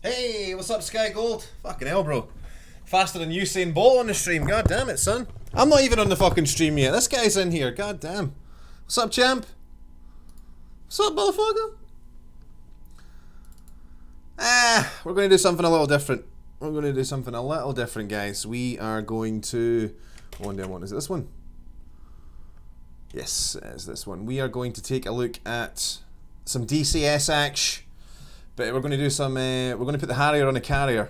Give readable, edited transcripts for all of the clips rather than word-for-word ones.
Hey, what's up, Sky Gold? Fucking hell, bro. Faster than Usain Bolt on the stream. God damn it, son. I'm not even on the fucking stream yet. This guy's in here. God damn. What's up, champ? What's up, motherfucker? We're going to do something a little different. We're going to do something a little different, guys. We are going to... One day one. Is it this one? Yes, it is this one. We are going to take a look at some DCS action. But we're going to do some, we're going to put the Harrier on a carrier.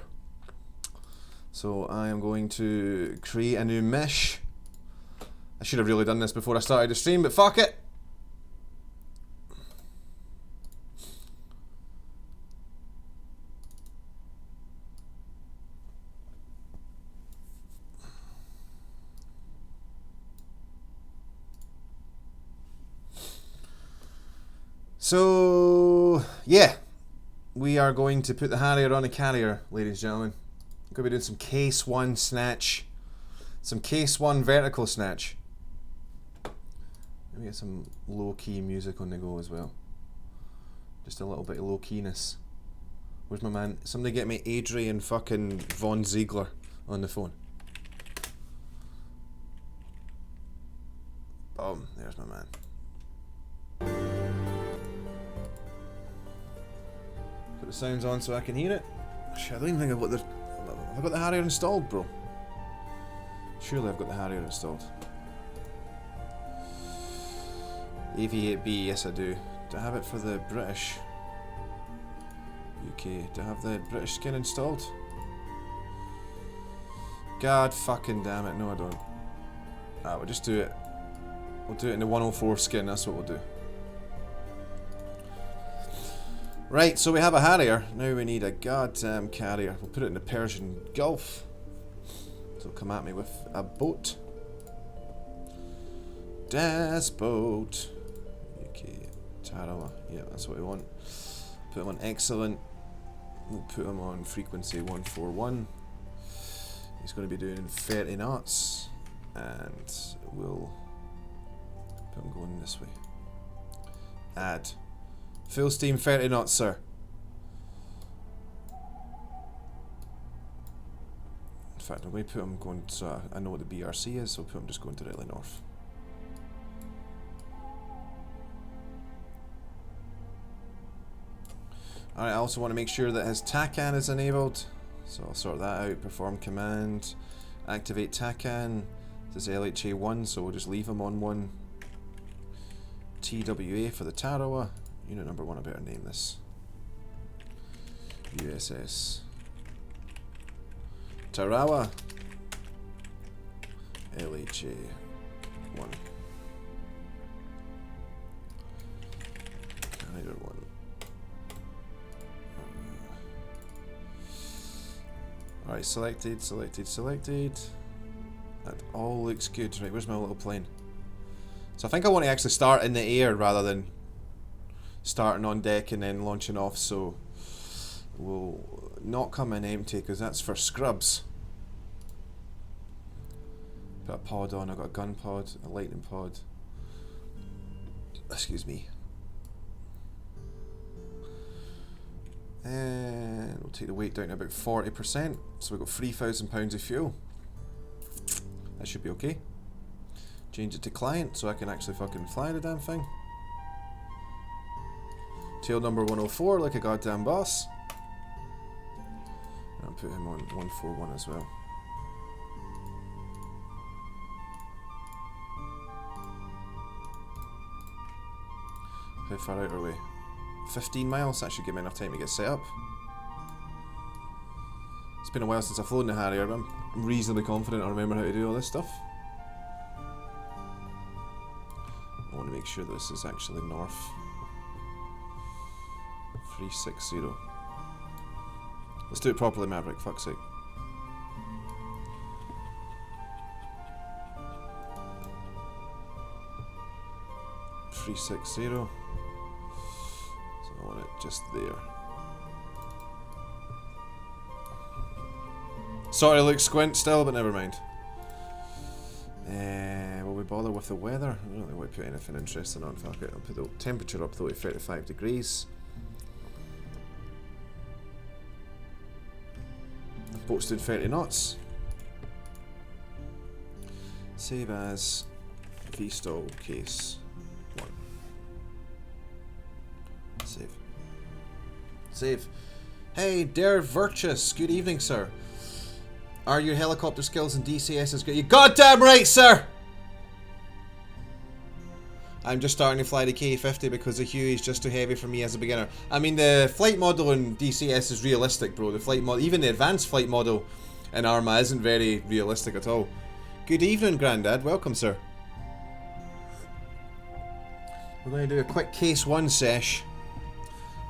So I am going to create a new mesh. I should have really done this before I started the stream, but fuck it. So, yeah. We are going to put the Harrier on a carrier, ladies and gentlemen. I'm going to be doing some case 1 snatch. Some case 1 vertical snatch. Let me get some low-key music on the go as well. Just a little bit of low-keyness. Where's my man? Somebody get me Adrian fucking Von Ziegler on the phone. Boom, there's my man. Put the sounds on so I can hear it. Shit, I don't even think I've got the... Have I got the Harrier installed, bro? Surely I've got the Harrier installed. AV8B, yes I do. Do I have it for the British? UK. Do I have the British skin installed? God fucking damn it, no I don't. Ah, we'll just do it. We'll do it in the 104 skin, that's what we'll do. Right, so we have a Harrier. Now we need a goddamn carrier. We'll put it in the Persian Gulf. So come at me with a boat. Das boat. Okay, Tarawa. Yeah, that's what we want. Put him on excellent. We'll put him on frequency 141. He's going to be doing 30 knots. And we'll put him going this way. Add. Full steam 30 knots, sir. In fact, I'm going to put him going, so I know what the BRC is, so I'll put him just going directly north. Alright, I also want to make sure that his TACAN is enabled, so I'll sort that out. Perform command, activate TACAN. This is LHA1, so we'll just leave him on 1. TWA for the Tarawa. Unit number 1, I better name this. USS Tarawa LHA 1. Canada 1. Alright, selected. That all looks good. Right, where's my little plane? So I think I want to actually start in the air rather than starting on deck and then launching off, so we'll not come in empty because that's for scrubs. Put a pod on, I've got a gun pod, a lightning pod. Excuse me. And we'll take the weight down to about 40%, so we've got 3,000 pounds of fuel. That should be okay. Change it to client so I can actually fucking fly the damn thing. Tail number 104 like a goddamn boss. And I'll put him on 141 as well. How far out are we? 15 miles? That should give me enough time to get set up. It's been a while since I've flown the Harrier, but I'm reasonably confident I remember how to do all this stuff. I want to make sure that this is actually north. 360. Let's do it properly, Maverick, fuck's sake. .360. So I want it just there. Sorry, looks squint still, but never mind. Will we bother with the weather? I don't think we'll put anything interesting on. Fuck it. I'll put the temperature up though to 35 degrees. Boat stood 30 knots. Save as VSTOL case 1. Save. Save. Hey, Dare Virtus. Good evening, sir. Are your helicopter skills in DCS as good? You goddamn right, sir! I'm just starting to fly the K50 because the Huey is just too heavy for me as a beginner. I mean, the flight model in DCS is realistic, bro. The flight model, even the advanced flight model in Arma isn't very realistic at all. Good evening, Grandad. Welcome, sir. We're going to do a quick case 1 sesh,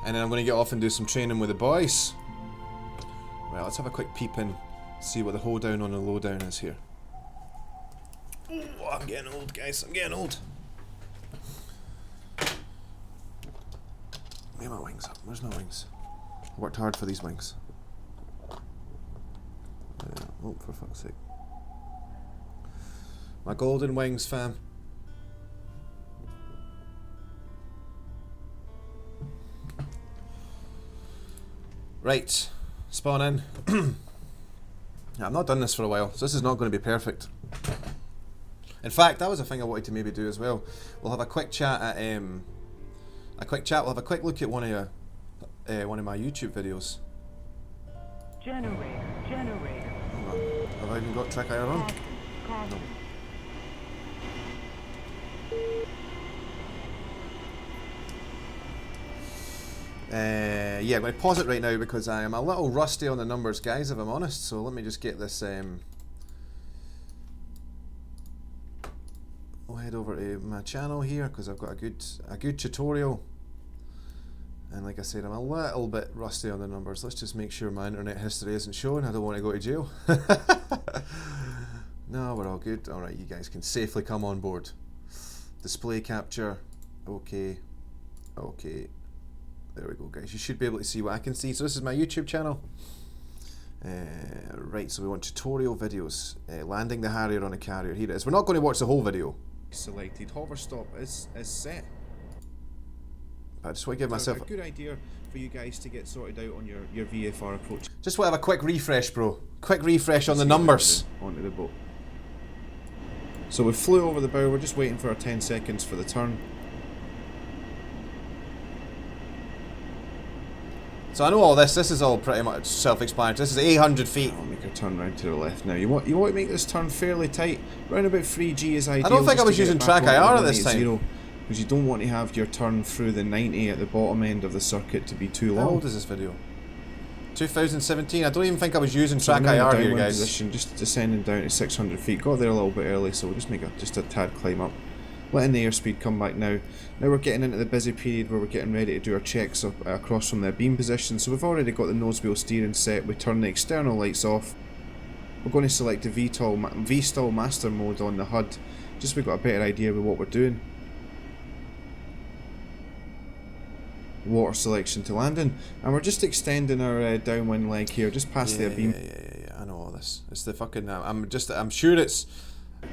and then I'm going to get off and do some training with the boys. Well, let's have a quick peep and see what the hold down on the low down is here. Oh, I'm getting old, guys. I'm getting old. Where are my wings up? Where's my wings? I worked hard for these wings. Oh, for fuck's sake. My golden wings, fam. Right. Spawn in. Yeah, I've not done this for a while, so this is not going to be perfect. In fact, that was a thing I wanted to maybe do as well. We'll have a quick chat at we'll have a quick look at one of my YouTube videos. Generator. Hang on. Have I even got TrackIR on? No. Yeah, I'm going to pause it right now because I am a little rusty on the numbers, guys, if I'm honest. So let me just get this. We'll head over to my channel here because I've got a good tutorial. And like I said, I'm a little bit rusty on the numbers. Let's just make sure my internet history isn't showing. I don't want to go to jail. No, we're all good. Alright, you guys can safely come on board. Display capture. Okay. Okay. There we go, guys. You should be able to see what I can see. So this is my YouTube channel. Right, so we want tutorial videos. Landing the Harrier on a carrier. Here it is. We're not going to watch the whole video. Selected. Hover stop is set. I just want to give myself a good idea for you guys to get sorted out on your VFR approach. Just want to have a quick refresh, bro. Quick refresh on the numbers. Onto the boat. So we flew over the bow, we're just waiting for our 10 seconds for the turn. So I know all this is all pretty much self-explanatory. This is 800 feet. I'll make a turn round to the left now. You want to make this turn fairly tight. Round about 3G is ideal. I don't think I was using TrackIR at this time. Because you don't want to have your turn through the 90 at the bottom end of the circuit to be too long. How old is this video? 2017. I don't even think I was using TrackIR here, guys. Position, just descending down to 600 feet. Got there a little bit early, so we'll just make just a tad climb up. Letting the airspeed come back now. Now we're getting into the busy period where we're getting ready to do our checks across from their beam position. So we've already got the nose wheel steering set. We turn the external lights off. We're going to select the VSTOL master mode on the HUD. Just so we've got a better idea of what we're doing. Water selection to landing, and we're just extending our downwind leg here, just past their beam. Yeah, I know all this. It's the fucking. I'm sure it's.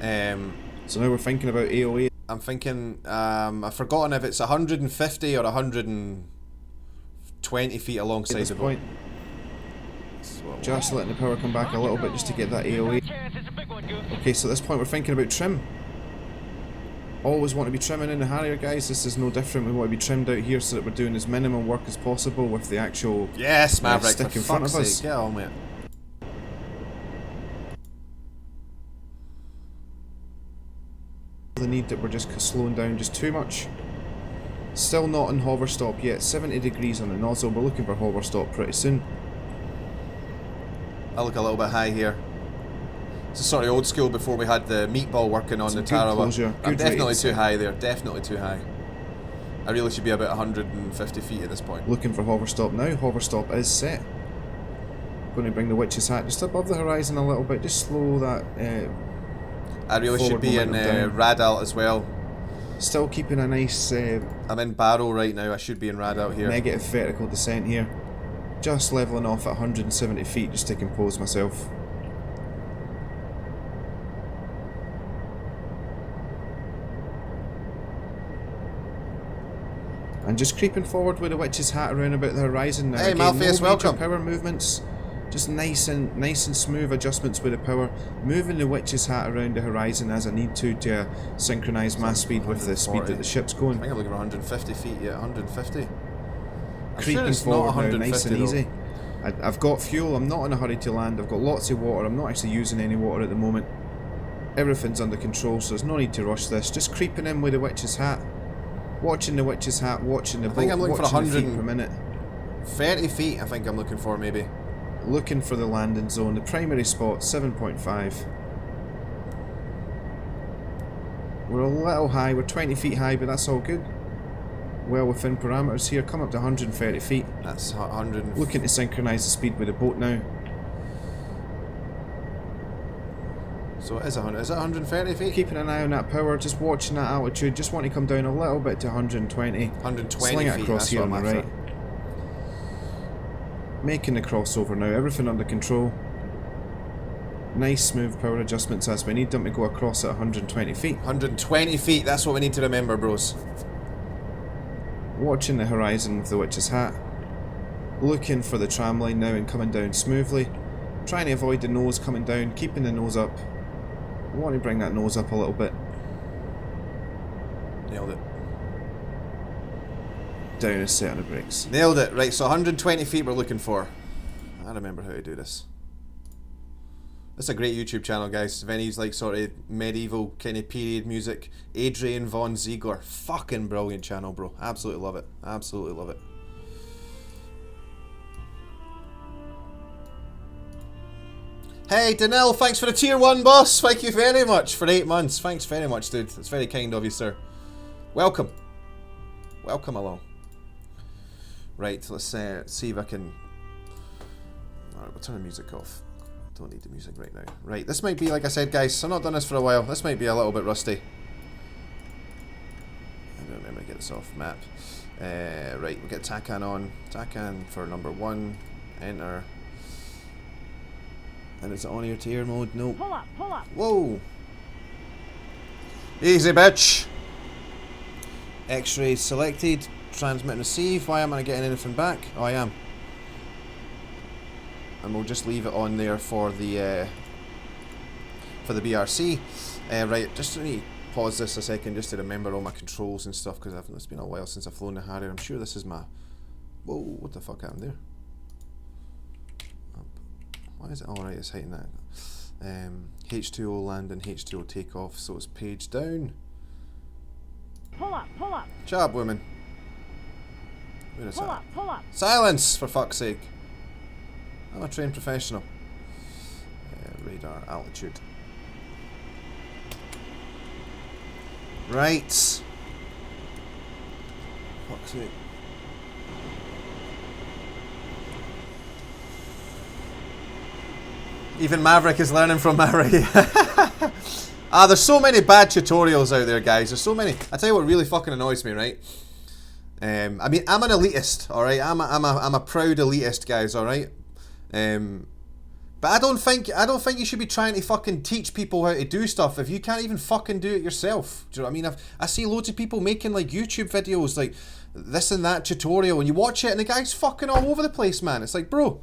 So now we're thinking about AOA. I'm thinking. I've forgotten if it's 150 or 120 feet alongside the boat. Just letting the power come back a little bit just to get that AOA. Okay, so at this point we're thinking about trim. Always want to be trimming in the Harrier, guys. This is no different. We want to be trimmed out here so that we're doing as minimum work as possible with the actual Maverick, stick in front of us. Get on with it. The need that we're just slowing down just too much. Still not in hover stop yet. 70 degrees on the nozzle. We're looking for hover stop pretty soon. I look a little bit high here. It's sort of old school before we had the meatball working on the Tarawa. I'm definitely too high there, definitely too high. I really should be about 150 feet at this point. Looking for hover stop now. Hover stop is set. Going to bring the witch's hat just above the horizon a little bit, just slow that. I really should be in rad alt as well. Still keeping a nice. I'm in barrel right now. I should be in rad alt here. Negative vertical descent here. Just leveling off at 170 feet just to compose myself. And just creeping forward with the witch's hat around about the horizon now. Hey, Malpheus, welcome. Power movements. Just nice and smooth adjustments with the power. Moving the witch's hat around the horizon as I need to synchronise my speed with the speed that the ship's I going. think I'm looking at 150 feet, yeah, 150. Creeping forward now, nice and easy. I've got fuel, I'm not in a hurry to land, I've got lots of water, I'm not actually using any water at the moment. Everything's under control, so there's no need to rush this. Just creeping in with the witch's hat. Watching the witch's hat, watching the boat, think I'm looking for watching 100 the feet per minute. 30 feet I think I'm looking for, maybe. Looking for the landing zone, the primary spot, 7.5. We're a little high, we're 20 feet high, but that's all good. Well within parameters here, come up to 130 feet. That's 100. Looking to synchronise the speed with the boat now. So it is 100. Is it 130 feet? Keeping an eye on that power, just watching that altitude, just want to come down a little bit to 120. 120 Sling it feet, across that's here what on the I'm right. after. Making the crossover now, everything under control. Nice smooth power adjustments as we need them to go across at 120 feet. 120 feet, that's what we need to remember, bros. Watching the horizon with the witch's hat. Looking for the tram line now and coming down smoothly. Trying to avoid the nose coming down, keeping the nose up. Want to bring that nose up a little bit. Nailed it. Down a set on the brakes. Nailed it. Right, so 120 feet we're looking for. I remember how to do this. This is a great YouTube channel, guys. If any's like sort of medieval kind of period music, Adrian von Ziegler. Fucking brilliant channel, bro. Absolutely love it. Absolutely love it. Hey, Danil, thanks for the tier 1, boss. Thank you very much for 8 months. Thanks very much, dude. It's very kind of you, sir. Welcome. Welcome along. Right, let's see if I can... Alright, we'll turn the music off. Don't need the music right now. Right, this might be, like I said, guys, I've not done this for a while. This might be a little bit rusty. I don't remember to get this off map. Right, we'll get TACAN on. TACAN for number 1. Enter. And it's on your tier mode. Nope. Pull up, pull up. Whoa. Easy, bitch. X-ray selected. Transmit and receive. Why am I not getting anything back? Oh, I am. And we'll just leave it on there for the BRC. Right, just let me pause this a second just to remember all my controls and stuff, because it's been a while since I've flown the Harrier. I'm sure this is my... Whoa, what the fuck happened there? Up. Why is it alright? It's hiding that. H2O landing, H2O takeoff, so it's page down. Pull up, pull up. Job, women. Where is Pull that? up, pull up. Silence, for fuck's sake. I'm a trained professional. Radar altitude. Right. Fuck's sake. Even Maverick is learning from Maverick. There's so many bad tutorials out there, guys. There's so many. I tell you what really fucking annoys me, right? I mean, I'm an elitist, all right. I'm a proud elitist, guys, all right. But I don't think you should be trying to fucking teach people how to do stuff if you can't even fucking do it yourself. Do you know what I mean? I see loads of people making like YouTube videos like this and that tutorial, and you watch it and the guy's fucking all over the place, man. It's like, bro,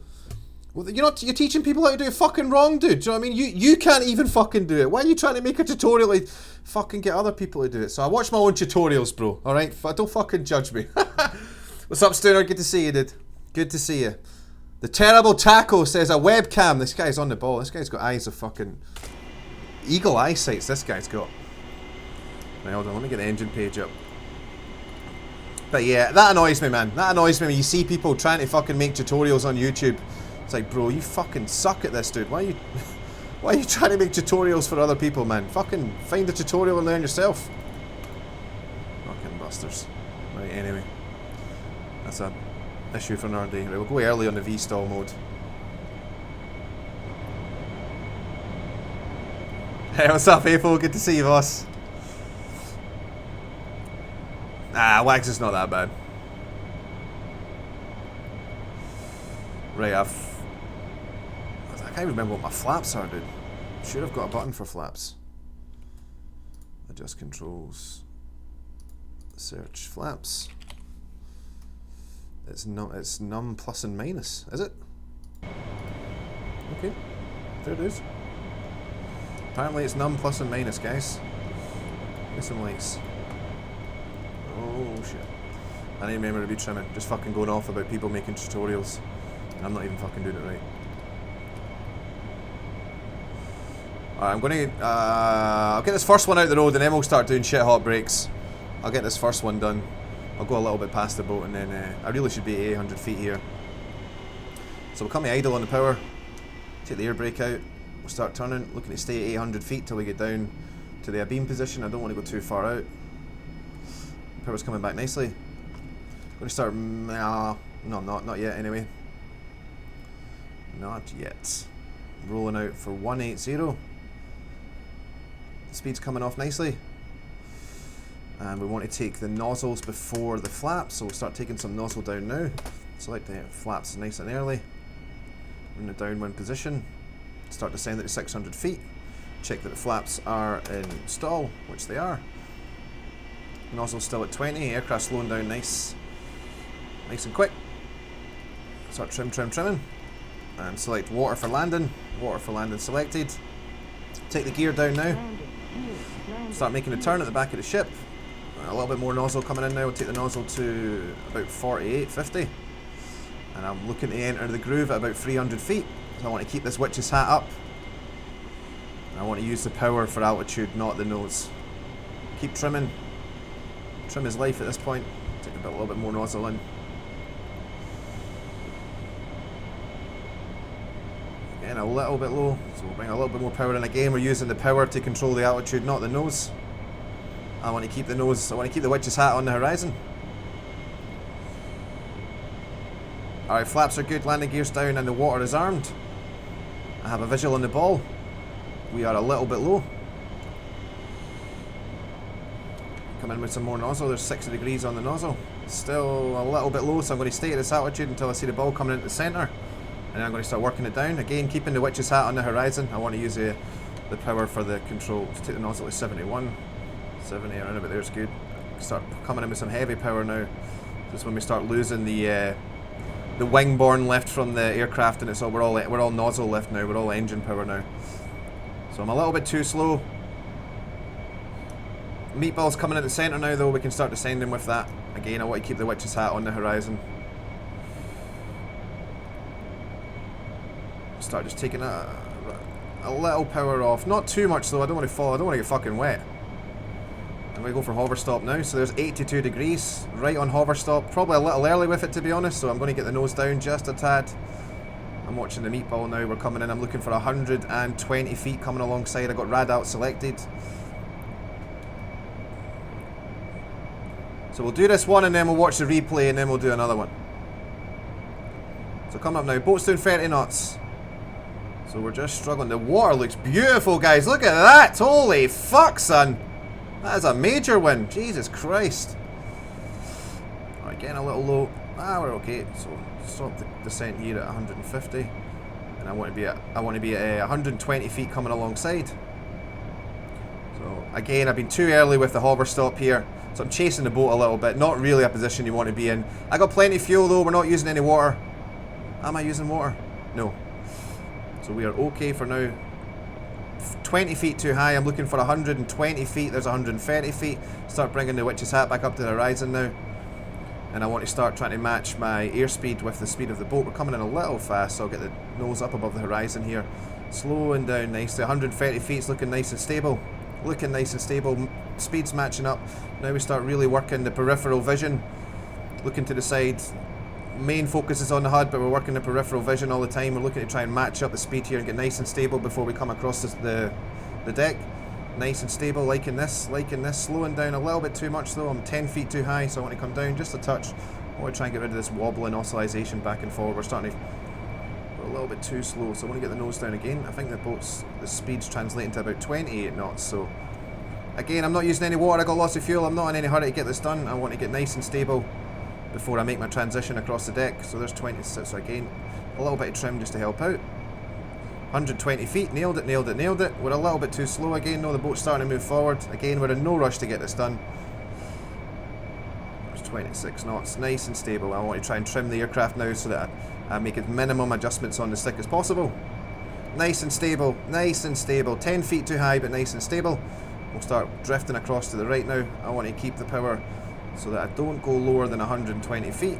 well, you're teaching people how to do it fucking wrong, dude. Do you know what I mean? You can't even fucking do it. Why are you trying to make a tutorial to fucking get other people to do it? So I watch my own tutorials, bro. All right, don't fucking judge me. What's up, Stoner? Good to see you, dude. Good to see you. The Terrible Taco says a webcam. This guy's on the ball. This guy's got eyes of fucking eagle eyesights. This guy's got. Right, hold on. Let me get the engine page up. But yeah, that annoys me, man. That annoys me when you see people trying to fucking make tutorials on YouTube. It's like, bro, you fucking suck at this, dude. Why are you trying to make tutorials for other people, man? Fucking find a tutorial and learn yourself. Fucking busters. Right, anyway. That's a issue for another day. Right, we'll go early on the VSTOL mode. Hey, what's up, April? Good to see you, boss. Wags is not that bad. Right, I can't remember what my flaps are, dude. Should have got a button for flaps. Adjust controls. Search flaps. It's num plus and minus, is it? Okay. There it is. Apparently it's num plus and minus, guys. Get some lights. Oh shit. I need to remember to be trimming. Just fucking going off about people making tutorials. And I'm not even fucking doing it right. Alright, I'm gonna I'll get this first one out the road and then we'll start doing shit hot breaks. I'll get this first one done. I'll go a little bit past the boat and then I really should be 800 feet here. So we'll come to idle on the power. Take the air brake out. We'll start turning, looking to stay at 800 feet till we get down to the beam position. I don't want to go too far out. The power's coming back nicely. Going to start. No, not yet anyway. Not yet. Rolling out for 180. The speed's coming off nicely. And we want to take the nozzles before the flaps, so we'll start taking some nozzle down now. Select the flaps nice and early. We're in the downwind position. Start to descend it to 600 feet. Check that the flaps are in stall, which they are. Nozzle still at 20, aircraft slowing down nice and quick. Start trimming. And select water for landing. Water for landing selected. Take the gear down now. Start making a turn at the back of the ship. A little bit more nozzle coming in now. We'll take the nozzle to about 48, 50. And I'm looking to enter the groove at about 300 feet. So I want to keep this witch's hat up. I want to use the power for altitude, not the nose. Keep trimming. Trim is life at this point. Take a little bit more nozzle in. Again, a little bit low, so we'll bring a little bit more power in. Again, we're using the power to control the altitude, not the nose. I want to keep the nose, I want to keep the witch's hat on the horizon. Alright, flaps are good, landing gear's down and the water is armed. I have a visual on the ball. We are a little bit low. Come in with some more nozzle, there's 60 degrees on the nozzle. Still a little bit low, so I'm going to stay at this altitude until I see the ball coming into the centre. And then I'm going to start working it down. Again, keeping the witch's hat on the horizon. I want to use the power for the control. Let's take the nozzle to 71. 70 around about there is good. Start coming in with some heavy power now. This is when we start losing the wingborne lift from the aircraft, and it's all we're all nozzle lift now. We're all engine power now. So I'm a little bit too slow. Meatball's coming in the centre now, though. We can start descending with that. Again, I want to keep the witch's hat on the horizon. Start just taking a little power off. Not too much though, I don't want to fall, I don't want to get fucking wet. I'm going to go for hover stop now, so there's 82 degrees, right on hover stop. Probably a little early with it to be honest, so I'm going to get the nose down just a tad. I'm watching the meatball now, we're coming in, I'm looking for 120 feet coming alongside. I got rad out selected. So we'll do this one and then we'll watch the replay and then we'll do another one. So come up now, boat's doing 30 knots. So we're just struggling. The water looks beautiful, guys. Look at that. Holy fuck, son. That is a major win. Jesus Christ. Alright, getting a little low. We're okay. So stop the descent here at 150. And I want to be at 120 feet coming alongside. So again, I've been too early with the hover stop here. So I'm chasing the boat a little bit. Not really a position you want to be in. I got plenty of fuel though. We're not using any water. Am I using water? No. So we are okay for now. 20 feet too high. I'm looking for 120 feet. There's 130 feet. Start bringing the witch's hat back up to the horizon now. And I want to start trying to match my airspeed with the speed of the boat. We're coming in a little fast, so I'll get the nose up above the horizon here. Slowing down nicely. 130 feet is looking nice and stable. Looking nice and stable. Speed's matching up. Now we start really working the peripheral vision. Looking to the side. Main focus is on the HUD, but we're working the peripheral vision all the time. We're looking to try and match up the speed here and get nice and stable before we come across the deck. Nice and stable, liking this. Slowing down a little bit too much though. I'm 10 feet too high, so I want to come down just a touch. I want to try and get rid of this wobbling oscillation back and forward. We're starting to go a little bit too slow, so I want to get the nose down again. I think the speed's translating to about 28 knots, so again, I'm not using any water. I got lots of fuel. I'm not in any hurry to get this done. I want to get nice and stable before I make my transition across the deck. So there's 26, so again, a little bit of trim just to help out. 120 feet, nailed it. We're a little bit too slow again. No, the boat's starting to move forward. Again, we're in no rush to get this done. There's 26 knots, nice and stable. I want to try and trim the aircraft now so that I make as minimum adjustments on the stick as possible. Nice and stable, nice and stable. 10 feet too high, but nice and stable. We'll start drifting across to the right now. I want to keep the power so that I don't go lower than 120 feet.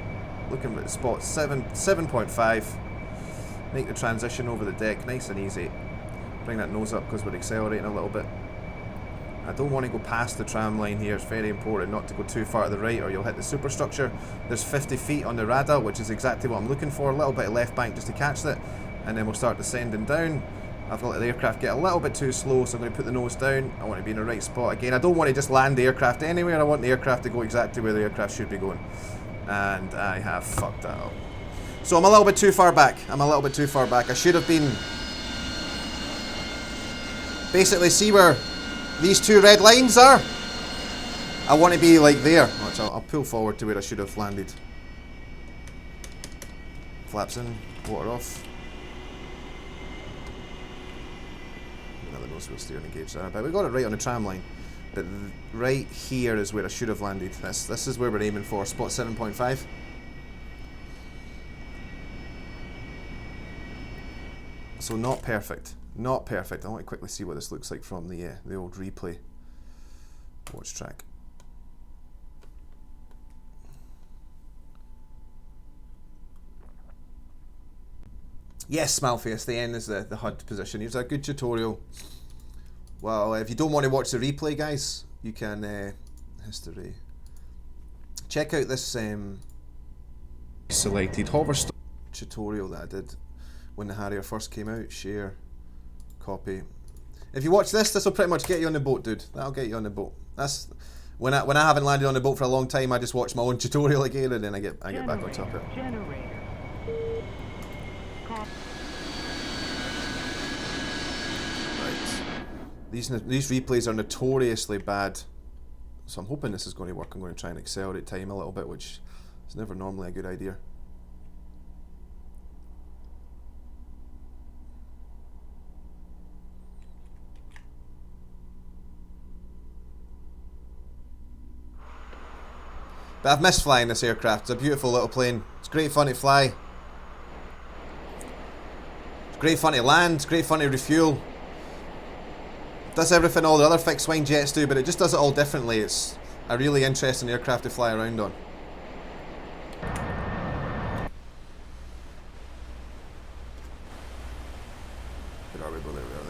Looking at spot 7.5. Make the transition over the deck nice and easy. Bring that nose up because we're accelerating a little bit. I don't want to go past the tram line here. It's very important not to go too far to the right or you'll hit the superstructure. There's 50 feet on the radar, which is exactly what I'm looking for. A little bit of left bank just to catch that. And then we'll start descending down. I've let the aircraft get a little bit too slow, so I'm going to put the nose down. I want to be in the right spot. Again, I don't want to just land the aircraft anywhere. I want the aircraft to go exactly where the aircraft should be going. And I have fucked that up. So I'm a little bit too far back. I should have been... Basically, see where these two red lines are? I want to be like there. Watch, I'll pull forward to where I should have landed. Flaps in, water off. Another nose wheel steering engaged there. But we got it right on the tram line. But right here is where I should have landed. This is where we're aiming for, spot 7.5. So not perfect. Not perfect. I want to quickly see what this looks like from the old replay. Watch track. Yes, Smalface, the end is the HUD position. Here's a good tutorial. Well, if you don't want to watch the replay, guys, you can history. Check out this Selected hover stop tutorial that I did when the Harrier first came out. Share, copy. If you watch this will pretty much get you on the boat, dude. That'll get you on the boat. That's when I haven't landed on the boat for a long time. I just watch my own tutorial again, and then I get back on top of it. These replays are notoriously bad, so I'm hoping this is going to work. I'm going to try and accelerate time a little bit, which is never normally a good idea. But I've missed flying this aircraft. It's a beautiful little plane. It's great fun to fly. It's great fun to land. It's great fun to refuel. Does everything all the other fixed wing jets do, but it just does it all differently. It's a really interesting aircraft to fly around on. Where are we? There we are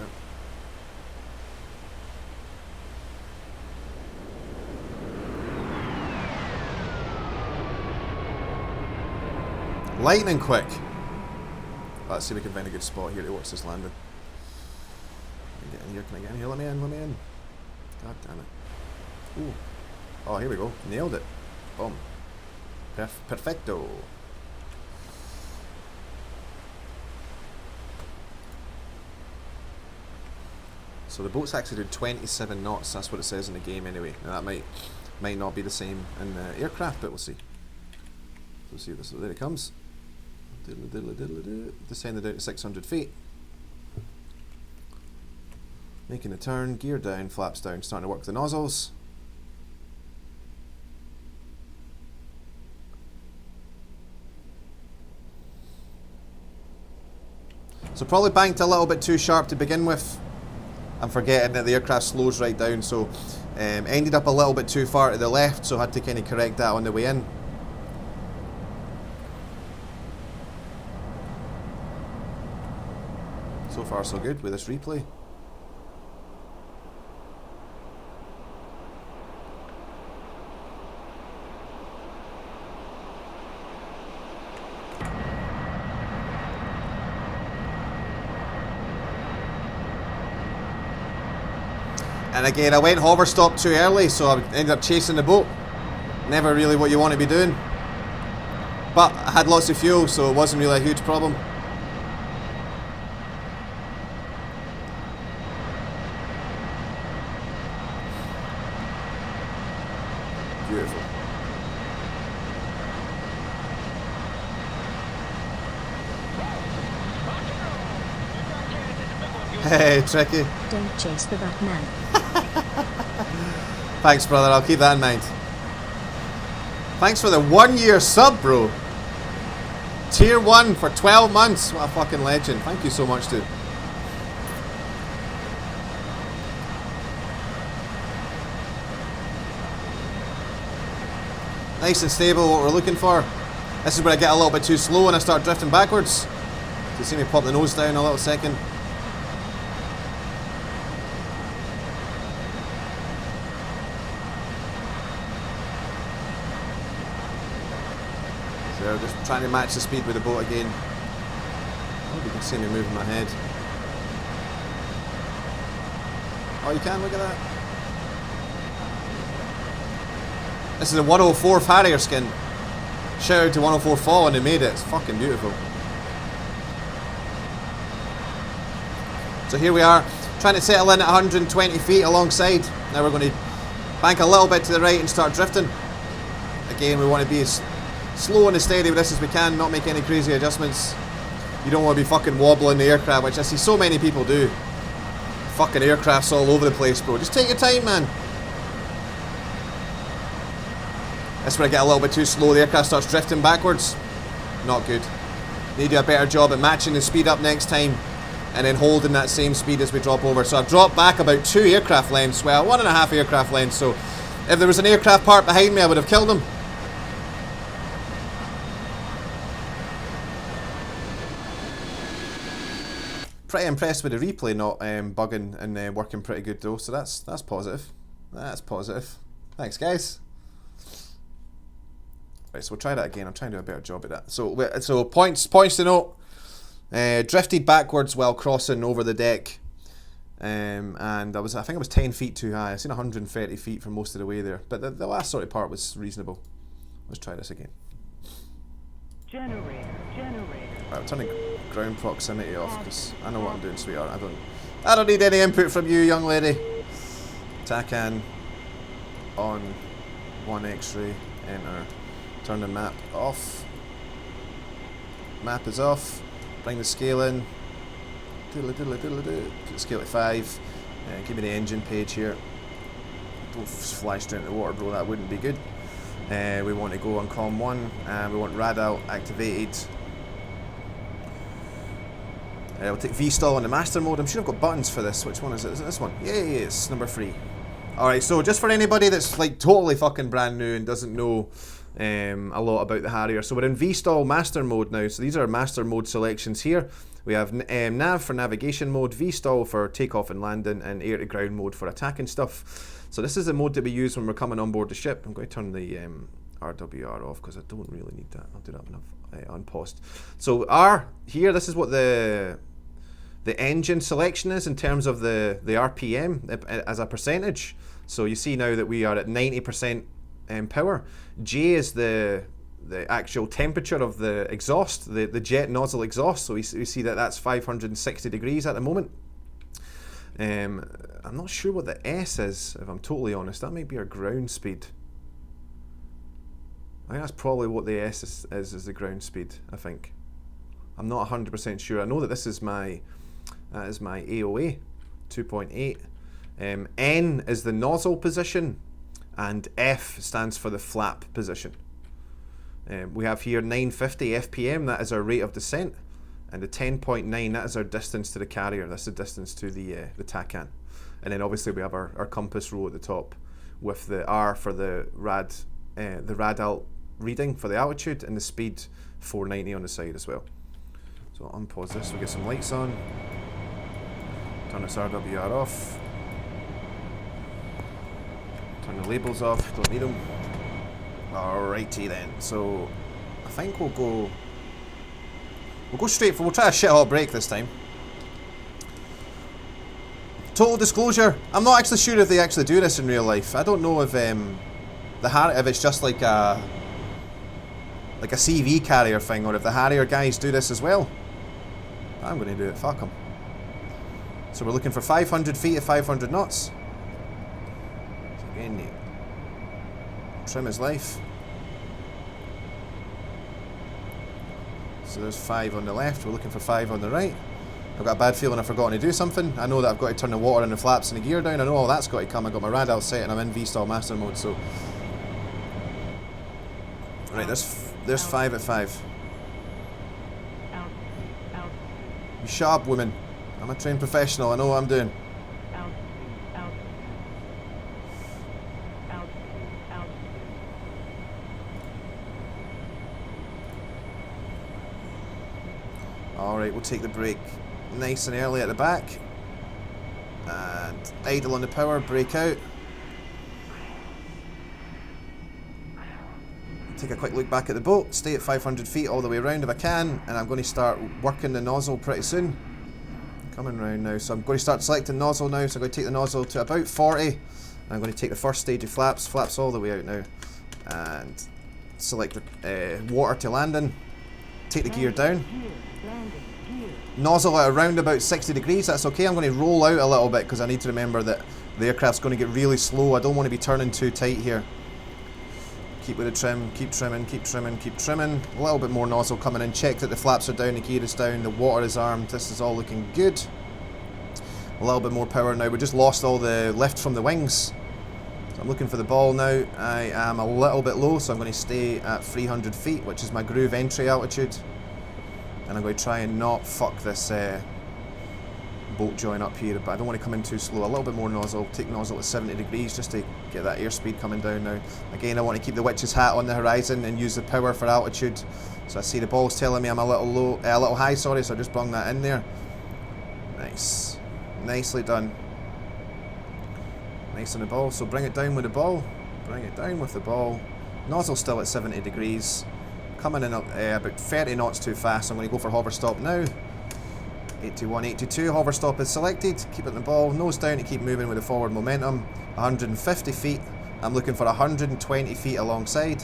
there. Lightning quick. Let's see if we can find a good spot here to watch this landing. Get in here, can I get in here? Let me in. God damn it. Ooh. Oh, here we go. Nailed it. Boom. Perfecto. So the boat's actually doing 27 knots. That's what it says in the game anyway. Now that might not be the same in the aircraft, but we'll see. We'll see this. There it comes. Diddle diddle diddle diddle. Descending down to 600 feet. Making a turn, gear down, flaps down, starting to work the nozzles. So probably banked a little bit too sharp to begin with. I'm forgetting that the aircraft slows right down, so ended up a little bit too far to the left, so I had to kind of correct that on the way in. So far so good with this replay. And again, I went hover stop too early, so I ended up chasing the boat. Never really what you want to be doing. But I had lots of fuel, so it wasn't really a huge problem. Beautiful. Hey, Tricky. Don't chase the rat man. Thanks, brother. I'll keep that in mind. Thanks for the 1-year sub, bro. Tier 1 for 12 months. What a fucking legend. Thank you so much, dude. Nice and stable, what we're looking for. This is where I get a little bit too slow and I start drifting backwards. So you see me pop the nose down a little second. So just trying to match the speed with the boat again. Oh, you can see me moving my head. Oh, you can, look at that. This is a 104th Harrier skin. Shout out to 104 Fall and they made it. It's fucking beautiful. So here we are, trying to settle in at 120 feet alongside. Now we're going to bank a little bit to the right and start drifting. Again, we want to be as slow and as steady with this as we can, not make any crazy adjustments. You don't want to be fucking wobbling the aircraft, which I see so many people do. Fucking aircrafts all over the place, bro. Just take your time, man. That's where I get a little bit too slow. The aircraft starts drifting backwards. Not good. Need to do a better job at matching the speed up next time and then holding that same speed as we drop over. So I've dropped back about 2 aircraft lengths. Well, 1.5 aircraft lengths. So if there was an aircraft parked behind me, I would have killed him. Pretty impressed with the replay not bugging and working pretty good though, so that's positive. That's positive. Thanks, guys. Right, so we'll try that again. I'm trying to do a better job at that. So points to note. Drifted backwards while crossing over the deck, and I think I was 10 feet too high. I seen 130 feet for most of the way there, but the last sort of part was reasonable. Let's try this again. Generator. Right, I'm turning ground proximity off because I know what I'm doing, sweetheart. I don't need any input from you, young lady. TACAN on 1 X-ray, enter. Turn the map off. Map is off. Bring the scale in. Put the scale at 5. Give me the engine page here. Don't fly straight into the water, bro. That wouldn't be good. We want to go on COM 1 and we want radar activated. We'll take VSTOL on the master mode. I'm sure I've got buttons for this. Which one is it? Is it this one? Yay, it's number 3. Alright, so just for anybody that's like totally fucking brand new and doesn't know a lot about the Harrier. So we're in VSTOL master mode now. So these are master mode selections here. We have nav for navigation mode, VSTOL for takeoff and landing, and air to ground mode for attacking stuff. So this is the mode that we use when we're coming on board the ship. I'm going to turn the RWR off because I don't really need that. I'll do that when I've unpaused. So R here, this is what the engine selection is in terms of the RPM as a percentage. So you see now that we are at 90% power. J is the actual temperature of the exhaust, the jet nozzle exhaust. So we see that that's 560 degrees at the moment. I'm not sure what the S is, if I'm totally honest. That might be our ground speed. I think that's probably what the S is the ground speed, I think. I'm not 100% sure. I know that this is my AOA 2.8. N is the nozzle position, and F stands for the flap position. We have here 950 FPM, that is our rate of descent, and the 10.9, that is our distance to the carrier. That's the distance to the TACAN. And then obviously we have our compass row at the top with the R for the rad-alt reading for the altitude, and the speed 490 on the side as well. So I'll unpause this, we'll get some lights on. Turn this RWR off. Turn the labels off, don't need them. Alrighty then, so I think we'll go straight for, we'll try a shit-hot break this time. Total disclosure, I'm not actually sure if they actually do this in real life. I don't know if if it's just like a CV carrier thing, or if the Harrier guys do this as well. I'm going to do it, fuck them. So we're looking for 500 feet at 500 knots. So again, trim is life. So there's 5 on the left, we're looking for 5 on the right. I've got a bad feeling I've forgotten to do something. I know that I've got to turn the water and the flaps and the gear down. I know all that's got to come. I've got my radar set and I'm in VSTOL master mode, so... Right, there's 5 at 5. You shut up, woman. I'm a trained professional, I know what I'm doing. Alright, we'll take the brake nice and early at the back. And idle on the power, brake out. Take a quick look back at the boat, stay at 500 feet all the way around if I can, and I'm going to start working the nozzle pretty soon. Coming round now, so I'm going to start selecting nozzle now, so I'm going to take the nozzle to about 40, and I'm going to take the first stage of flaps all the way out now, and select water to landing, take the gear down, nozzle at around about 60 degrees, that's okay. I'm going to roll out a little bit because I need to remember that the aircraft's going to get really slow. I don't want to be turning too tight here. Keep with the trim, keep trimming, keep trimming, keep trimming. A little bit more nozzle coming in. Check that the flaps are down, the gear is down, the water is armed. This is all looking good. A little bit more power now. We just lost all the lift from the wings. So I'm looking for the ball now. I am a little bit low, so I'm going to stay at 300 feet, which is my groove entry altitude. And I'm going to try and not fuck this bolt join up here, but I don't want to come in too slow. A little bit more nozzle, take nozzle at 70 degrees just to get that airspeed coming down now. Again, I want to keep the witch's hat on the horizon and use the power for altitude. So I see the ball's telling me I'm a little low, a little high, sorry, so I just brung that in there. Nice. Nicely done. Nice on the ball, so bring it down with the ball. Bring it down with the ball. Nozzle still at 70 degrees. Coming in about 30 knots too fast, so I'm going to go for hover stop now. 81, 82, hover stop is selected, keep it in the ball, nose down to keep moving with the forward momentum. 150 feet, I'm looking for 120 feet alongside.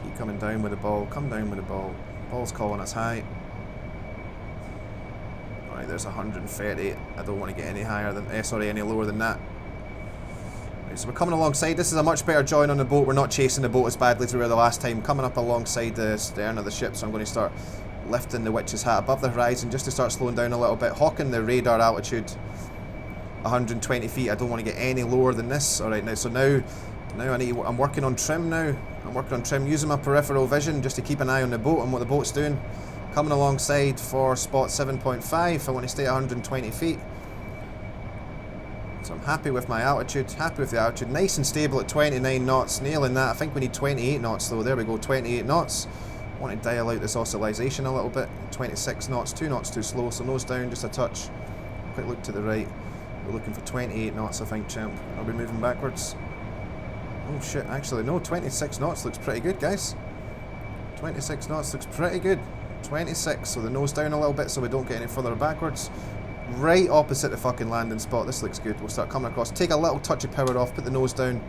Keep coming down with the ball, come down with the ball. Ball's calling us high. Alright, there's 130, I don't want to get any higher than, any lower than that. Right, so we're coming alongside, this is a much better join on the boat, we're not chasing the boat as badly through the last time. Coming up alongside the stern of the ship, so I'm going to start lifting the witch's hat above the horizon just to start slowing down a little bit, hawking the radar altitude 120 feet. I don't want to get any lower than this. Alright, now I'm working on trim now. I'm working on trim, using my peripheral vision just to keep an eye on the boat and what the boat's doing. Coming alongside for spot 7.5, I want to stay at 120 feet. So I'm happy with my altitude, happy with the altitude, nice and stable at 29 knots, nailing that. I think we need 28 knots though, there we go, 28 knots. I want to dial out this oscillation a little bit. 26 knots, 2 knots too slow, so nose down just a touch. Quick look to the right. We're looking for 28 knots, I think, champ. I'll be moving backwards. Oh shit, actually no, 26 knots looks pretty good, guys. 26 knots looks pretty good. 26, so the nose down a little bit so we don't get any further backwards. Right opposite the fucking landing spot, this looks good. We'll start coming across, take a little touch of power off, put the nose down.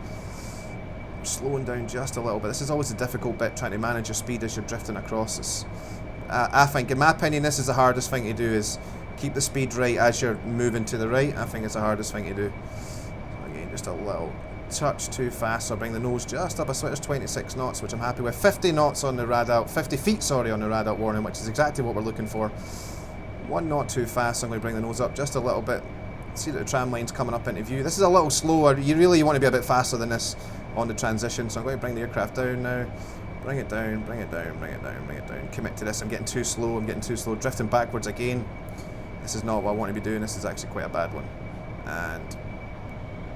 Slowing down just a little bit. This is always a difficult bit, trying to manage your speed as you're drifting across. I think, in my opinion, this is the hardest thing to do, is keep the speed right as you're moving to the right. I think it's the hardest thing to do. So again, just a little touch too fast, so I'll bring the nose just up a switch, 26 knots, which I'm happy with. 50 knots on the rad-out, 50 feet, sorry, on the rad-out warning, which is exactly what we're looking for. 1 knot too fast, so I'm going to bring the nose up just a little bit. See that the tram line's coming up into view. This is a little slower. You really want to be a bit faster than this on the transition, so I'm going to bring the aircraft down now. Bring it down, bring it down, bring it down, bring it down. Commit to this. I'm getting too slow, drifting backwards again. This is not what I want to be doing. This is actually quite a bad one. And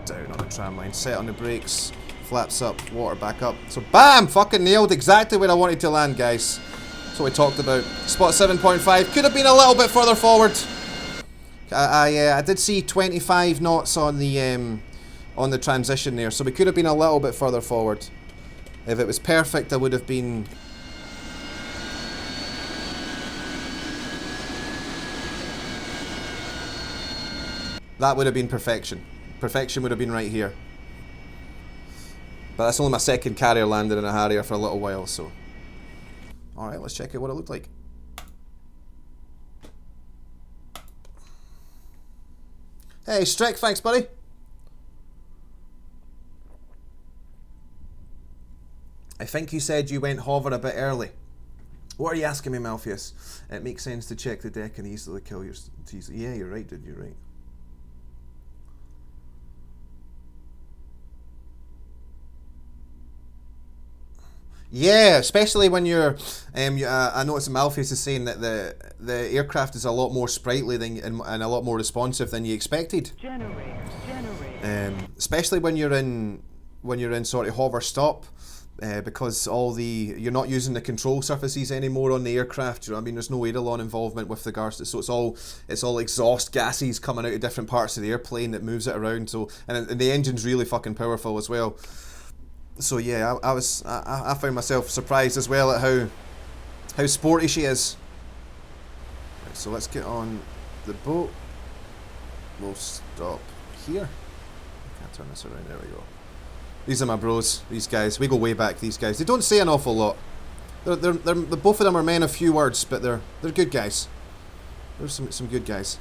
down on the tram line. Set on the brakes. Flaps up, water back up. So bam! Fucking nailed exactly where I wanted to land, guys. That's what we talked about. Spot 7.5. Could have been a little bit further forward. I did see 25 knots on the transition there, so we could have been a little bit further forward. If it was perfect, I would have been... That would have been perfection. Perfection would have been right here. But that's only my second carrier landing in a Harrier for a little while, so... Alright, let's check out what it looked like. Hey, Strick, thanks, buddy. I think you said you went hover a bit early. What are you asking me, Malpheus? It makes sense to check the deck and easily kill your... Yeah, you're right, dude, you're right. Yeah, especially when you're... I noticed Malpheus is saying that the aircraft is a lot more sprightly than and a lot more responsive than you expected. Generator. Especially when you're in sort of hover stop. because you're not using the control surfaces anymore on the aircraft. You know what I mean? There's no aileron involvement with regards to, so it's all exhaust gases coming out of different parts of the airplane that moves it around. So and the engine's really fucking powerful as well. So yeah, I found myself surprised as well at how sporty she is. Right, so let's get on the boat. We'll stop here. Can't turn this around. There we go. These are my bros, these guys. We go way back, these guys. They don't say an awful lot. They're both of them are men of few words, but they're good guys. There's some good guys.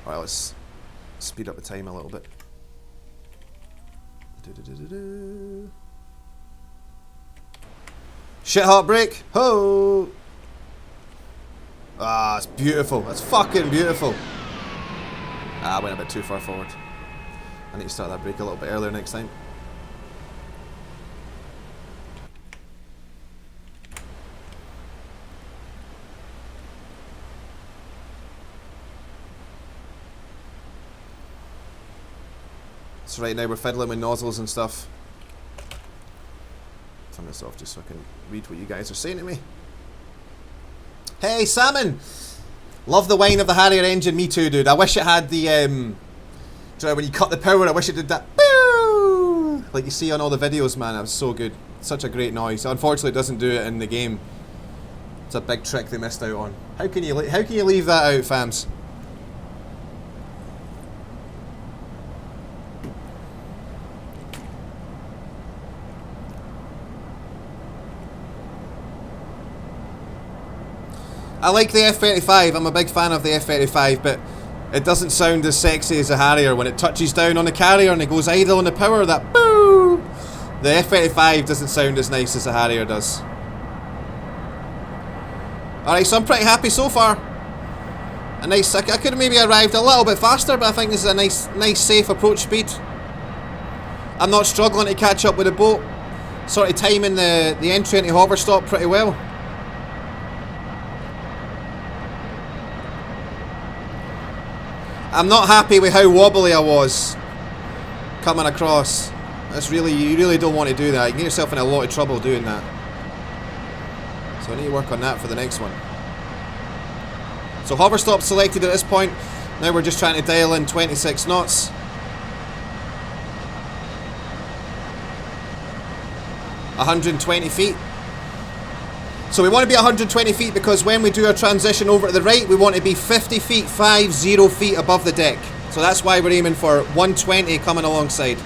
Alright, let's speed up the time a little bit. Shit heartbreak! Ho! Ah, it's beautiful. That's fucking beautiful. Ah, I went a bit too far forward. I need to start that brake a little bit earlier next time. So right now we're fiddling with nozzles and stuff. Turn this off just so I can read what you guys are saying to me. Hey, Salmon! Love the whine of the Harrier engine. Me too, dude. I wish it had the, do you know, when you cut the power, I wish it did that, boo! Like you see on all the videos, man. That was so good. Such a great noise. Unfortunately, it doesn't do it in the game. It's a big trick they missed out on. How can you leave that out, fams? I like the F-35, I'm a big fan of the F-35, but it doesn't sound as sexy as a Harrier. When it touches down on the carrier and it goes idle on the power, that boo! The F-35 doesn't sound as nice as a Harrier does. Alright, so I'm pretty happy so far. A nice, I could have maybe arrived a little bit faster, but I think this is a nice safe approach speed. I'm not struggling to catch up with the boat. Sort of timing the entry into hover stop pretty well. I'm not happy with how wobbly I was coming across. You really don't want to do that. You get yourself in a lot of trouble doing that. So I need to work on that for the next one. So hover stop selected at this point. Now we're just trying to dial in 26 knots. $120 feet. So we want to be 120 feet because when we do our transition over to the right, we want to be 50 feet, 50 feet above the deck. So that's why we're aiming for 120 coming alongside.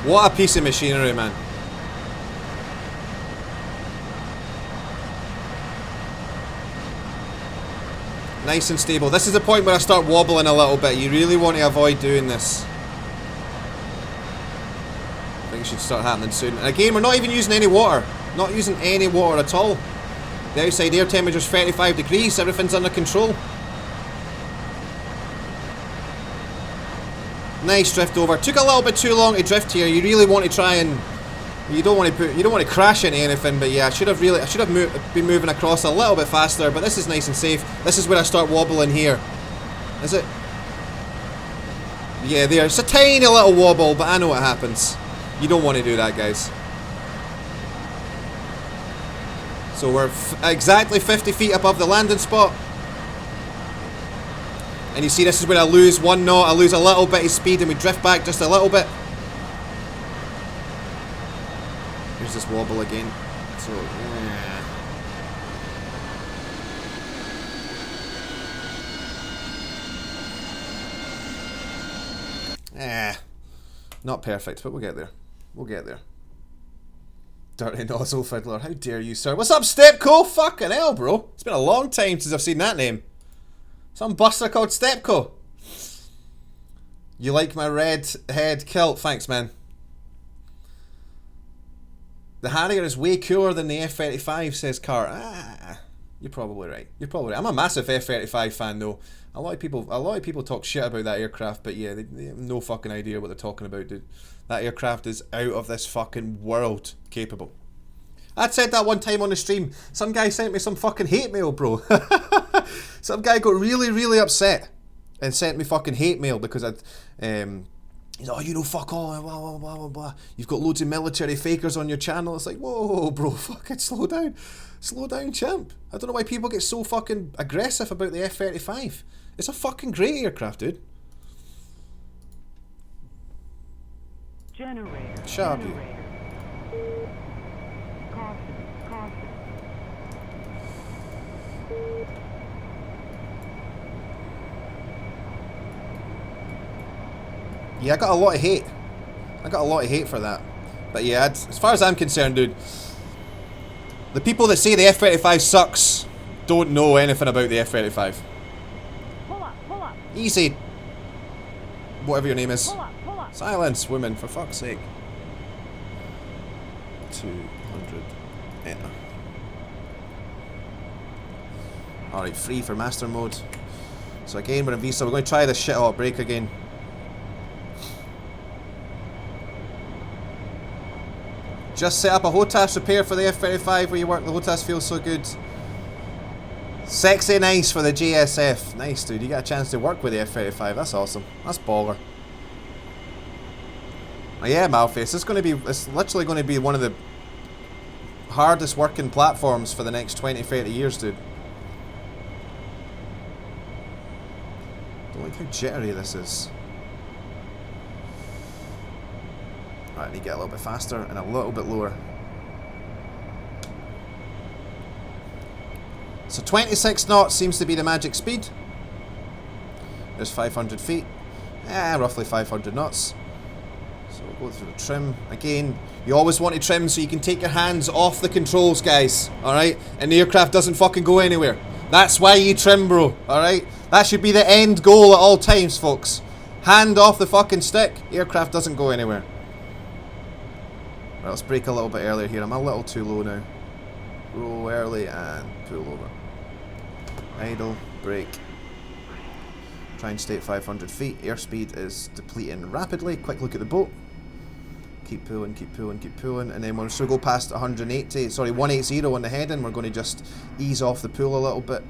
What a piece of machinery, man. Nice and stable. This is the point where I start wobbling a little bit. You really want to avoid doing this. I think it should start happening soon. And again, we're not even using any water. Not using any water at all. The outside air temperature is 35 degrees. Everything's under control. Nice drift over. Took a little bit too long to drift here. You really want to try and... You don't want to crash into anything, but yeah, I should have been moving across a little bit faster, but this is nice and safe. This is where I start wobbling here. Is it? Yeah, there's a tiny little wobble, but I know what happens. You don't want to do that, guys. So we're exactly 50 feet above the landing spot. And you see this is where I lose 1 knot, I lose a little bit of speed and we drift back just a little bit. Here's this wobble again. So, not perfect, but we'll get there. We'll get there. Dirty nozzle fiddler, how dare you, sir? What's up, Stepco? Fucking hell, bro. It's been a long time since I've seen that name. Some buster called Stepco. You like my red head kilt? Thanks, man. The Harrier is way cooler than the F-35, says Car. You're probably right. You're probably right. I'm a massive F-35 fan though. A lot of people talk shit about that aircraft, but yeah, they have no fucking idea what they're talking about, dude. That aircraft is out of this fucking world capable. I'd said that one time on the stream. Some guy sent me some fucking hate mail, bro. Some guy got really, really upset and sent me fucking hate mail because I'd he's like, oh, you know, fuck all, blah, blah, blah, blah, blah. You've got loads of military fakers on your channel. It's like, whoa, bro, fucking slow down. Slow down, champ. I don't know why people get so fucking aggressive about the F-35. It's a fucking great aircraft, dude. Generator. Shut up, you. Caution. Yeah, I got a lot of hate. I got a lot of hate for that. But yeah, as far as I'm concerned, dude, the people that say the F-35 sucks don't know anything about the F-35. Pull up. Easy. Whatever your name is. Pull up. Silence, women, for fuck's sake. 200. Enter. Alright, free for master mode. So again, we're in VSTOL. We're going to try this shit hot break again. Just set up a HOTAS repair for the F-35 where you work. The HOTAS feels so good. Sexy nice for the JSF. Nice, dude. You got a chance to work with the F-35. That's awesome. That's baller. Oh, yeah, Malface. It's literally going to be one of the hardest working platforms for the next 20, 30 years, dude. Don't like how jittery this is. Right, I need to get a little bit faster and a little bit lower. So 26 knots seems to be the magic speed. There's 500 feet. Roughly 500 knots. So we'll go through the trim. Again, you always want to trim so you can take your hands off the controls, guys. Alright? And the aircraft doesn't fucking go anywhere. That's why you trim, bro. Alright? That should be the end goal at all times, folks. Hand off the fucking stick. Aircraft doesn't go anywhere. Right, let's brake a little bit earlier here. I'm a little too low now. Roll early and pull over. Idle, brake. Try and stay at 500 feet. Airspeed is depleting rapidly. Quick look at the boat. Keep pulling, keep pulling, keep pulling. And then once we go past 180 on the heading, we're going to just ease off the pull a little bit.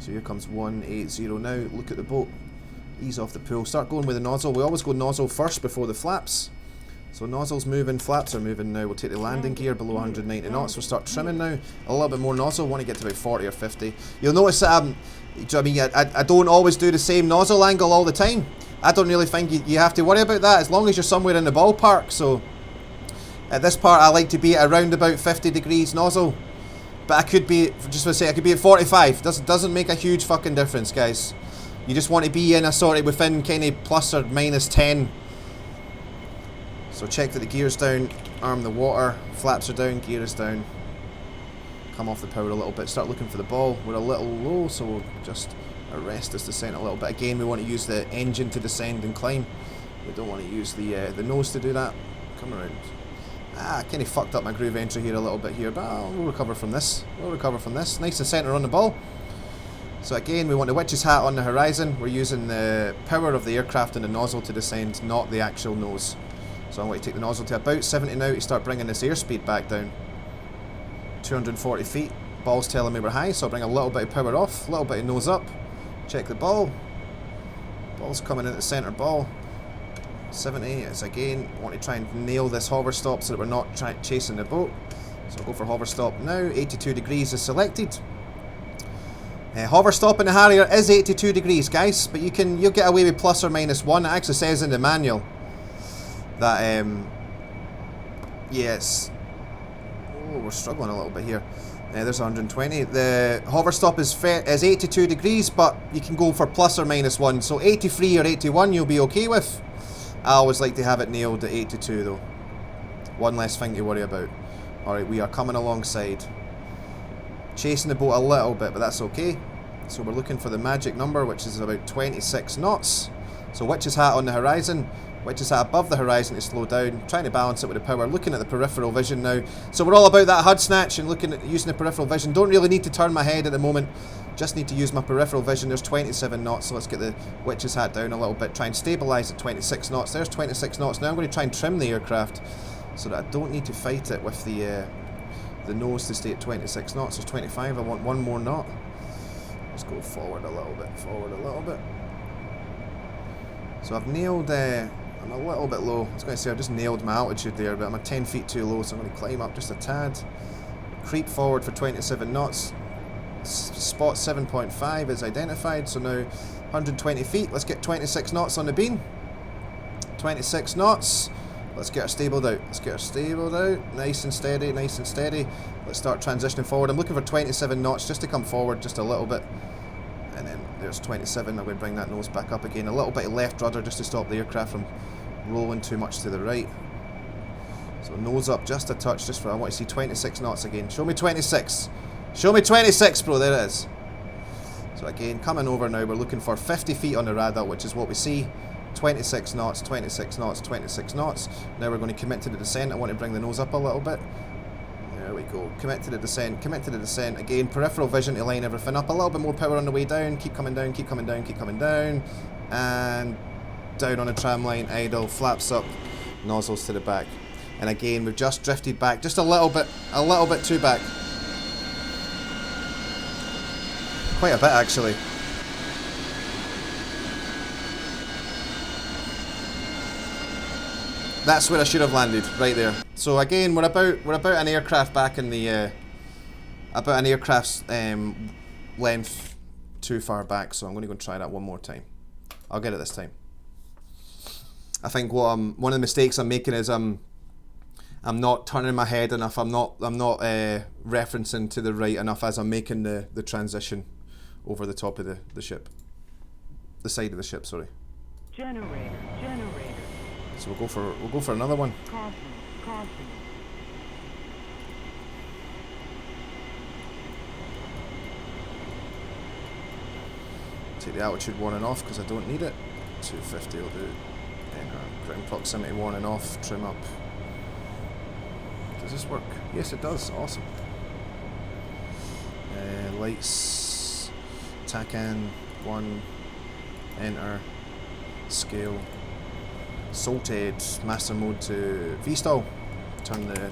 So here comes 180 now. Look at the boat. Ease off the pull. Start going with the nozzle. We always go nozzle first before the flaps. So nozzle's moving, flaps are moving now. We'll take the landing gear below 190 knots. We'll start trimming now. A little bit more nozzle. Want to get to about 40 or 50. You'll notice that I don't always do the same nozzle angle all the time. I don't really think you have to worry about that as long as you're somewhere in the ballpark. So at this part I like to be at around about 50 degrees nozzle. But I could be, just to say, I could be at 45. Doesn't make a huge fucking difference, guys. You just want to be in a sort of within kind of plus or minus 10. So check that the gear's down, arm the water, flaps are down, gear is down. Come off the power a little bit, start looking for the ball. We're a little low, so we'll just arrest this descent a little bit. Again, we want to use the engine to descend and climb. We don't want to use the nose to do that. Come around. I kind of fucked up my groove entry here a little bit here, but we'll recover from this. We'll recover from this. Nice to center on the ball. So again, we want the witch's hat on the horizon. We're using the power of the aircraft and the nozzle to descend, not the actual nose. So I'm going to take the nozzle to about 70 now to start bringing this airspeed back down. 240 feet. Ball's telling me we're high, so I'll bring a little bit of power off, a little bit of nose up. Check the ball. Ball's coming in at the centre ball. 70 is again, want to try and nail this hover stop so that we're not chasing the boat. So I'll go for hover stop now. 82 degrees is selected. Hover stop in the Harrier is 82 degrees, guys, but you'll get away with plus or minus 1. It actually says in the manual that yes. Oh, we're struggling a little bit here. There's 120. The hover stop is 82 degrees, but you can go for plus or minus 1. So 83 or 81 you'll be okay with. I always like to have it nailed at 82 though. One less thing to worry about. Alright, we are coming alongside. Chasing the boat a little bit, but that's okay. So we're looking for the magic number, which is about 26 knots. So witch's hat on the horizon, witch's hat above the horizon to slow down, trying to balance it with the power, looking at the peripheral vision now. So we're all about that HUD snatch and looking at using the peripheral vision. Don't really need to turn my head at the moment, just need to use my peripheral vision. There's 27 knots, so let's get the witch's hat down a little bit, try and stabilise at 26 knots. There's 26 knots. Now I'm going to try and trim the aircraft so that I don't need to fight it with the nose to stay at 26 knots. There's 25, I want one more knot. Let's go forward a little bit, forward a little bit. So I've nailed, I'm a little bit low. I was going to say I just nailed my altitude there, but I'm at 10 feet too low, so I'm going to climb up just a tad. Creep forward for 27 knots. Spot 7.5 is identified, so now 120 feet. Let's get 26 knots on the beam. 26 knots. Let's get her stabled out. Let's get her stabled out. Nice and steady, nice and steady. Let's start transitioning forward. I'm looking for 27 knots just to come forward just a little bit. And then there's 27. I'm going to bring that nose back up again. A little bit of left rudder just to stop the aircraft from rolling too much to the right. So nose up just a touch, just for, I want to see 26 knots again. Show me 26. Show me 26, bro. There it is. So again, coming over now, we're looking for 50 feet on the radar, which is what we see. 26 knots, 26 knots, 26 knots. Now we're going to commit to the descent. I want to bring the nose up a little bit. There we go. Commit to the descent, commit to the descent. Again, peripheral vision to line everything up. A little bit more power on the way down. Keep coming down, keep coming down, keep coming down. And down on the tram line, idle, flaps up, nozzles to the back. And again, we've just drifted back just a little bit too back. Quite a bit, actually. That's where I should have landed, right there. So again, we're about an aircraft back in the about an aircraft's length too far back. So I'm going to go and try that one more time. I'll get it this time. I think what one of the mistakes I'm making is I'm not turning my head enough. I'm not referencing to the right enough as I'm making the transition over the top of the ship, the side of the ship. Sorry. Generator. So we'll go for another one. Caution. Take the altitude warning off because I don't need it. 250 will do. Enter ground proximity warning off. Trim up. Does this work? Yes, it does. Awesome. Lights. TACAN 1. Enter. Scale. Salted. Master mode to VSTOL. Turn the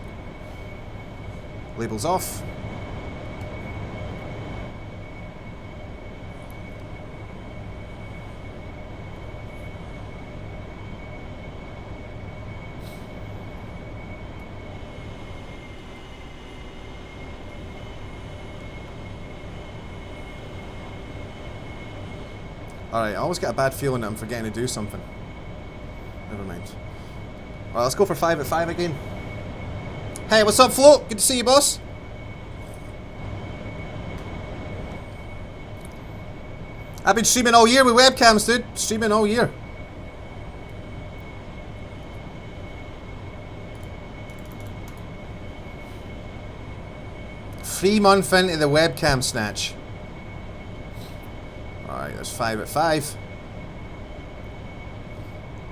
labels off. Alright, I always get a bad feeling that I'm forgetting to do something. Never mind. Alright, let's go for 5 at 5 again. Hey, what's up, Flo? Good to see you, boss. I've been streaming all year with webcams, dude. Streaming all year. Free month into the webcam snatch. Alright, that's 5 at 5.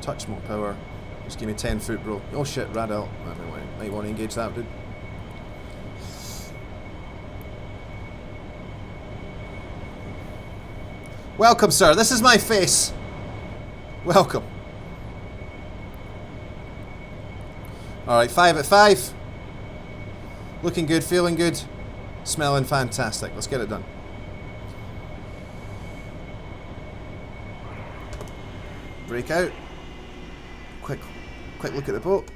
Touch more power. Just give me 10 foot, bro. Oh shit, rad out. Might want to engage that, dude. Welcome, sir. This is my face. Welcome. Alright, 5 at 5. Looking good, feeling good. Smelling fantastic. Let's get it done. Break out. Quick look at the boat.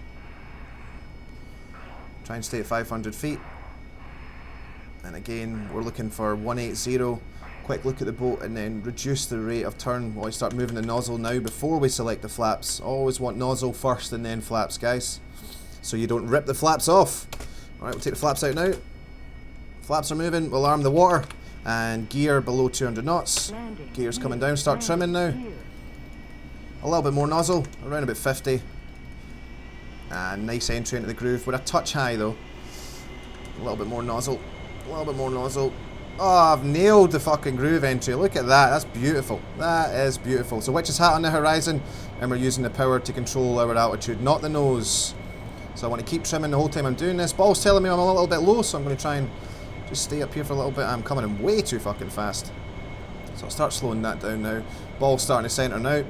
Try and stay at 500 feet. And again, we're looking for 180. Quick look at the boat and then reduce the rate of turn while I start moving the nozzle now before we select the flaps. Always want nozzle first and then flaps, guys. So you don't rip the flaps off. Alright, we'll take the flaps out now. Flaps are moving, we'll arm the water. And gear below 200 knots. Gear's coming down, start trimming now. A little bit more nozzle, around about 50. And nice entry into the groove. We're a touch high though. A little bit more nozzle. A little bit more nozzle. Oh, I've nailed the fucking groove entry. Look at that. That's beautiful. That is beautiful. So witch's hat on the horizon, and we're using the power to control our altitude, not the nose. So I want to keep trimming the whole time I'm doing this. Ball's telling me I'm a little bit low, so I'm going to try and just stay up here for a little bit. I'm coming in way too fucking fast. So I'll start slowing that down now. Ball's starting to centre now.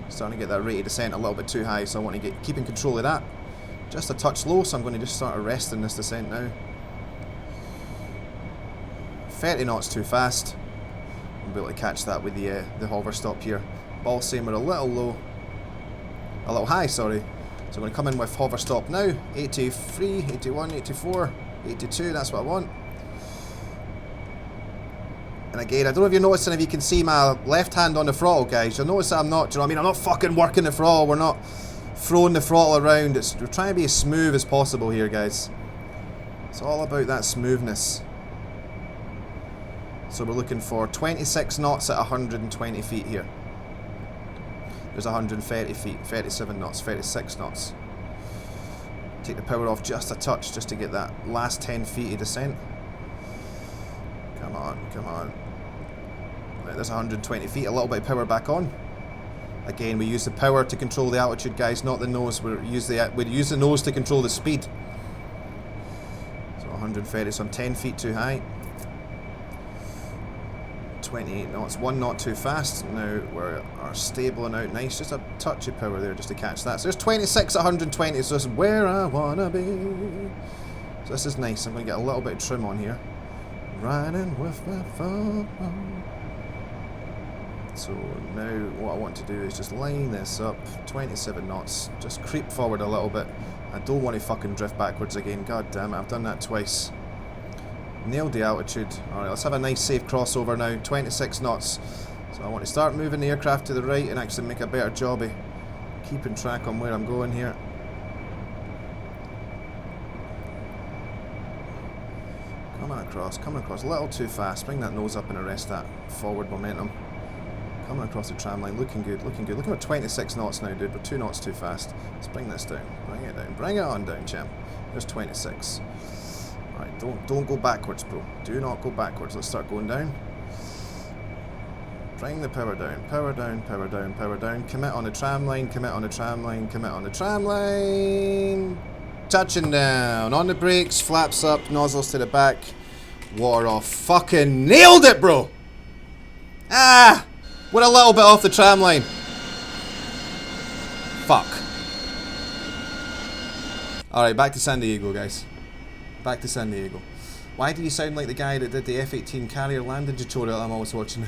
Starting to get that rate of descent a little bit too high, so I want to keep in control of that. Just a touch low, so I'm going to just start arresting this descent now. 30 knots too fast. I'll be able to catch that with the hover stop here. Ball saying we're a little low. A little high, sorry. So I'm going to come in with hover stop now. 83, 81, 84, 82, that's what I want. And again, I don't know if you're noticing, if you can see my left hand on the throttle, guys. You'll notice that I'm not, do you know what I mean? I'm not fucking working the throttle. We're not throwing the throttle around. We're trying to be as smooth as possible here, guys. It's all about that smoothness. So we're looking for 26 knots at 120 feet here. There's 130 feet, 37 knots, 36 knots. Take the power off just a touch, just to get that last 10 feet of descent. Come on, come on. Right, there's 120 feet, a little bit of power back on. Again, we use the power to control the altitude, guys, not the nose. We use the nose to control the speed. So 130, so I'm 10 feet too high. 28 knots, 1 knot too fast. Now we're stabling out nice, just a touch of power there just to catch that. So there's 26 at 120, so this is where I wanna be. So this is nice. I'm gonna get a little bit of trim on here. Riding with my phone. So now what I want to do is just line this up, 27 knots, just creep forward a little bit. I don't want to fucking drift backwards again, god damn it, I've done that twice. Nailed the altitude. Alright, let's have a nice safe crossover now, 26 knots. So I want to start moving the aircraft to the right and actually make a better job of keeping track on where I'm going here. Coming across, a little too fast. Bring that nose up and arrest that forward momentum. Coming across the tram line, looking good, looking good. Looking at 26 knots now, dude. We're 2 knots too fast. Let's bring this down. Bring it down. Bring it on down, champ. There's 26. Alright, don't go backwards, bro. Do not go backwards. Let's start going down. Bring the power down. Power down, power down, power down. Commit on the tram line, commit on the tram line, commit on the tram line. Touching down. On the brakes, flaps up, nozzles to the back. Water off. Fucking nailed it, bro! Ah! We're a little bit off the tram line. Fuck. Alright, back to San Diego, guys. Back to San Diego. Why do you sound like the guy that did the F-18 Harrier landing tutorial I'm always watching?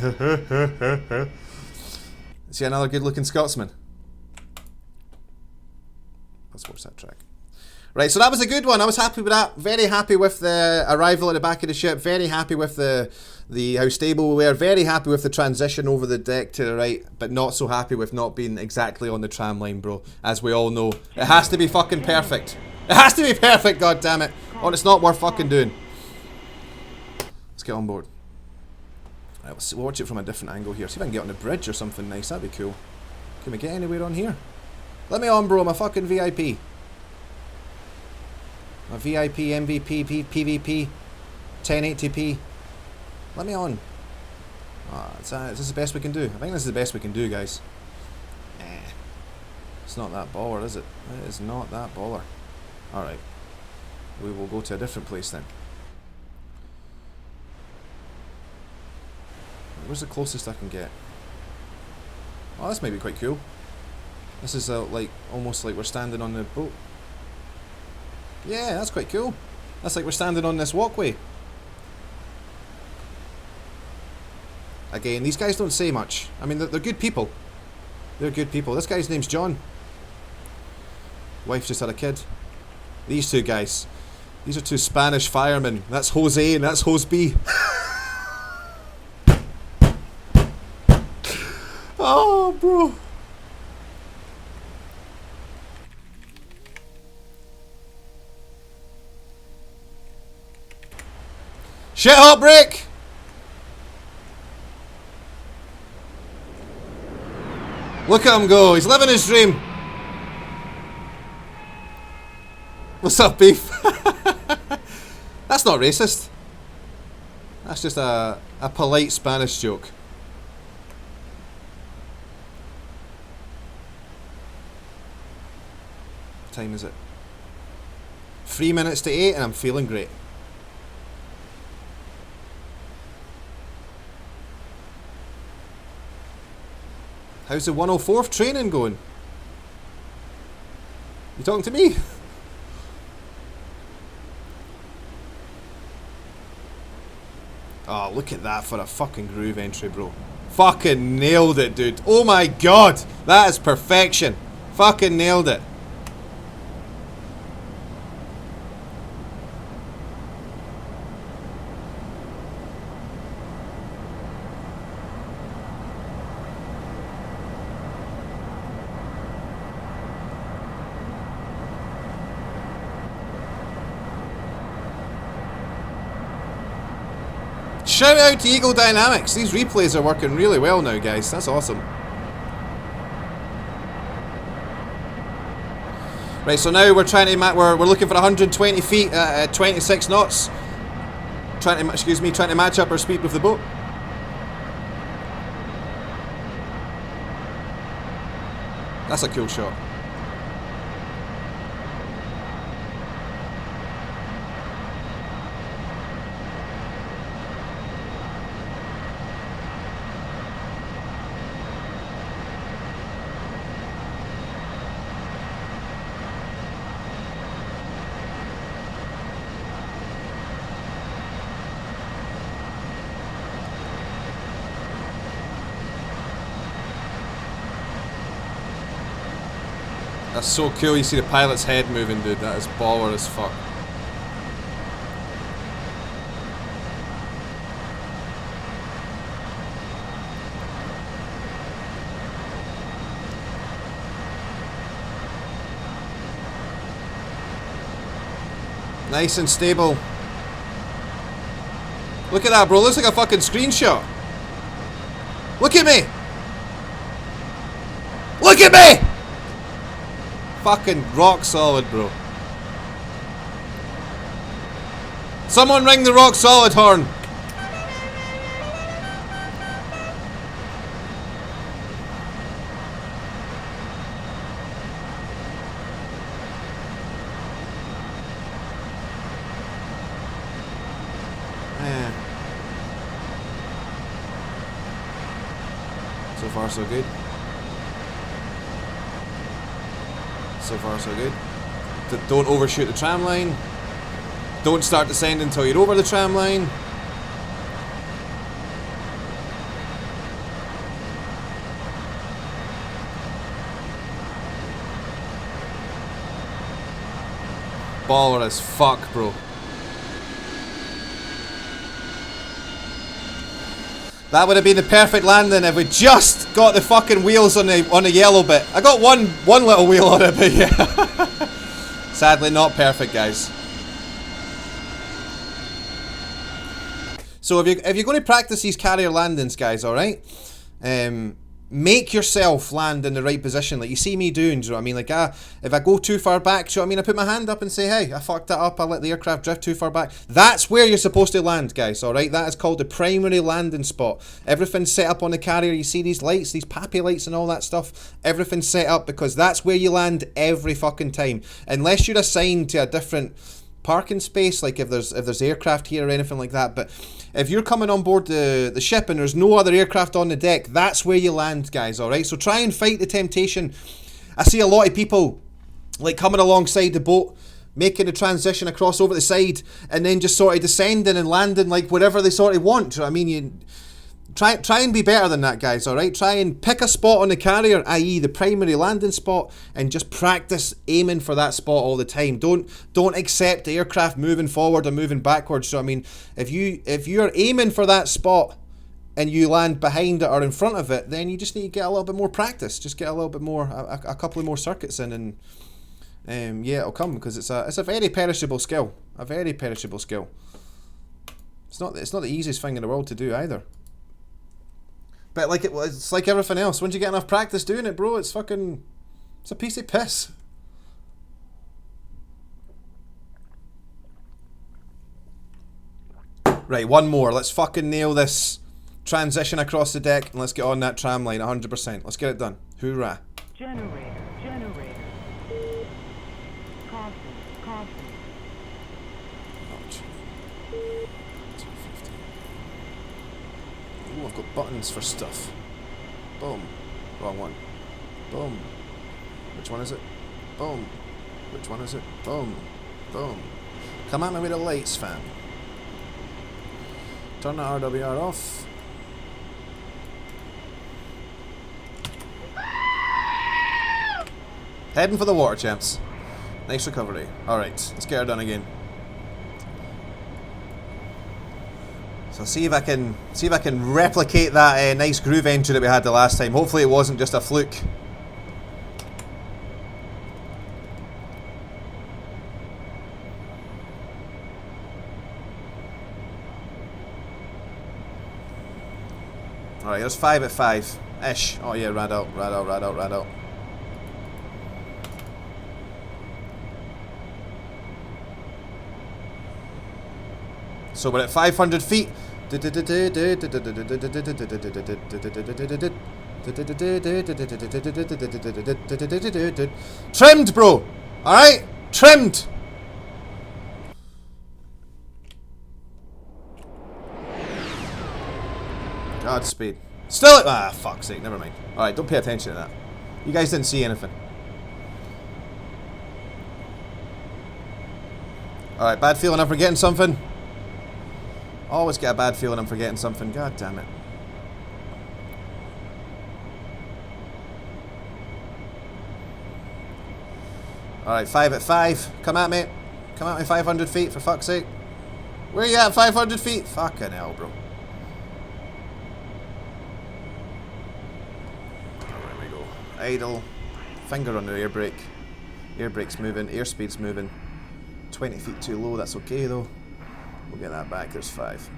Is he another good-looking Scotsman? Let's watch that track. Right, so that was a good one. I was happy with that. Very happy with the arrival at the back of the ship. Very happy with the how stable we were. Very happy with the transition over the deck to the right, but not so happy with not being exactly on the tram line, bro. As we all know, it has to be fucking perfect. It has to be perfect, god damn it. Or it's not worth fucking doing. Let's get on board. Right, we'll watch it from a different angle here. See if I can get on the bridge or something nice. That'd be cool. Can we get anywhere on here? Let me on, bro. I'm a fucking VIP. A VIP, MVP, PVP, 1080p. Let me on. Is this the best we can do? I think this is the best we can do, guys. It's not that baller, is it? It is not that baller. Alright. We will go to a different place then. Where's the closest I can get? Oh, this might be quite cool. This is like almost like we're standing on the boat. Yeah, that's quite cool. That's like we're standing on this walkway. Again, these guys don't say much. I mean, they're good people. They're good people. This guy's name's John. Wife just had a kid. These two guys. These are two Spanish firemen. That's Jose and that's Jose B. Oh, bro. Shit hot break! Look at him go, he's living his dream. What's up, beef? That's not racist. That's just a polite Spanish joke. What time is it? 3 minutes to 8 and I'm feeling great. How's the 104th training going? You talking to me? Oh, look at that for a fucking groove entry, bro. Fucking nailed it, dude. Oh my god. That is perfection. Fucking nailed it. Shout out to Eagle Dynamics. These replays are working really well now, guys. That's awesome. Right, so now we're trying to we're looking for 120 feet at 26 knots. Trying to match up our speed with the boat. That's a cool shot. That's so cool, you see the pilot's head moving, dude. That is baller as fuck. Nice and stable. Look at that, bro. Looks like a fucking screenshot. Look at me! Look at me! Fucking rock solid, bro. Someone ring the rock solid horn. Yeah. So far, so good. So far, so good. Don't overshoot the tram line. Don't start descending until you're over the tram line. Baller as fuck, bro. That would have been the perfect landing if we just got the fucking wheels on the yellow bit. I got one little wheel on it, but yeah. Sadly not perfect, guys. So if you're going to practice these carrier landings, guys, alright? Make yourself land in the right position, like you see me doing, do you know what I mean? Like, if I go too far back, do you know what I mean? I put my hand up and say, hey, I fucked that up, I let the aircraft drift too far back. That's where you're supposed to land, guys, alright? That is called the primary landing spot. Everything's set up on the carrier, you see these lights, these pappy lights and all that stuff? Everything's set up because that's where you land every fucking time. Unless you're assigned to a different parking space, like if there's aircraft here or anything like that, but if you're coming on board the ship and there's no other aircraft on the deck, that's where you land, guys, alright? So try and fight the temptation. I see a lot of people like coming alongside the boat, making the transition across over the side, and then just sort of descending and landing like wherever they sort of want. Do you know what I mean? You try and be better than that, guys, alright? Try and pick a spot on the carrier, i.e. the primary landing spot, and just practice aiming for that spot all the time. Don't accept the aircraft moving forward or moving backwards. So I mean, if you're aiming for that spot and you land behind it or in front of it, then you just need to get a little bit more practice. Just get a little bit more, a couple of more circuits in, and yeah, it'll come, because it's a very perishable skill. A very perishable skill. It's not the easiest thing in the world to do either. But like it's like everything else. Once you get enough practice doing it, bro, it's a piece of piss. Right, one more. Let's fucking nail this transition across the deck and let's get on that tram line 100%. Let's get it done. Hoorah. Generator. Caution. Ouch. 250. Ooh, I've got buttons for stuff. Boom. Wrong one. Boom. Which one is it? Boom. Which one is it? Boom. Boom. Come at me with the lights, fam. Turn the RWR off. Heading for the water, champs. Nice recovery. Alright, let's get her done again. So see if I can replicate that nice groove entry that we had the last time. Hopefully it wasn't just a fluke. Alright, there's 5 at 5 ish. Oh yeah, rad out. So we're at 500 feet. Trimmed, bro. Alright? Trimmed. Godspeed. Still at. Ah, fuck's sake. Never mind. Alright, don't pay attention to that. You guys didn't see anything. Alright, bad feeling I'm forgetting something. Always get a bad feeling I'm forgetting something. God damn it. Alright, 5 at 5. Come at me. Come at me 500 feet, for fuck's sake. Where are you at, 500 feet? Fucking hell, bro. There we go. Idle. Finger on the air brake. Air brake's moving. Airspeed's moving. 20 feet too low. That's okay, though. We'll get that back. There's 5.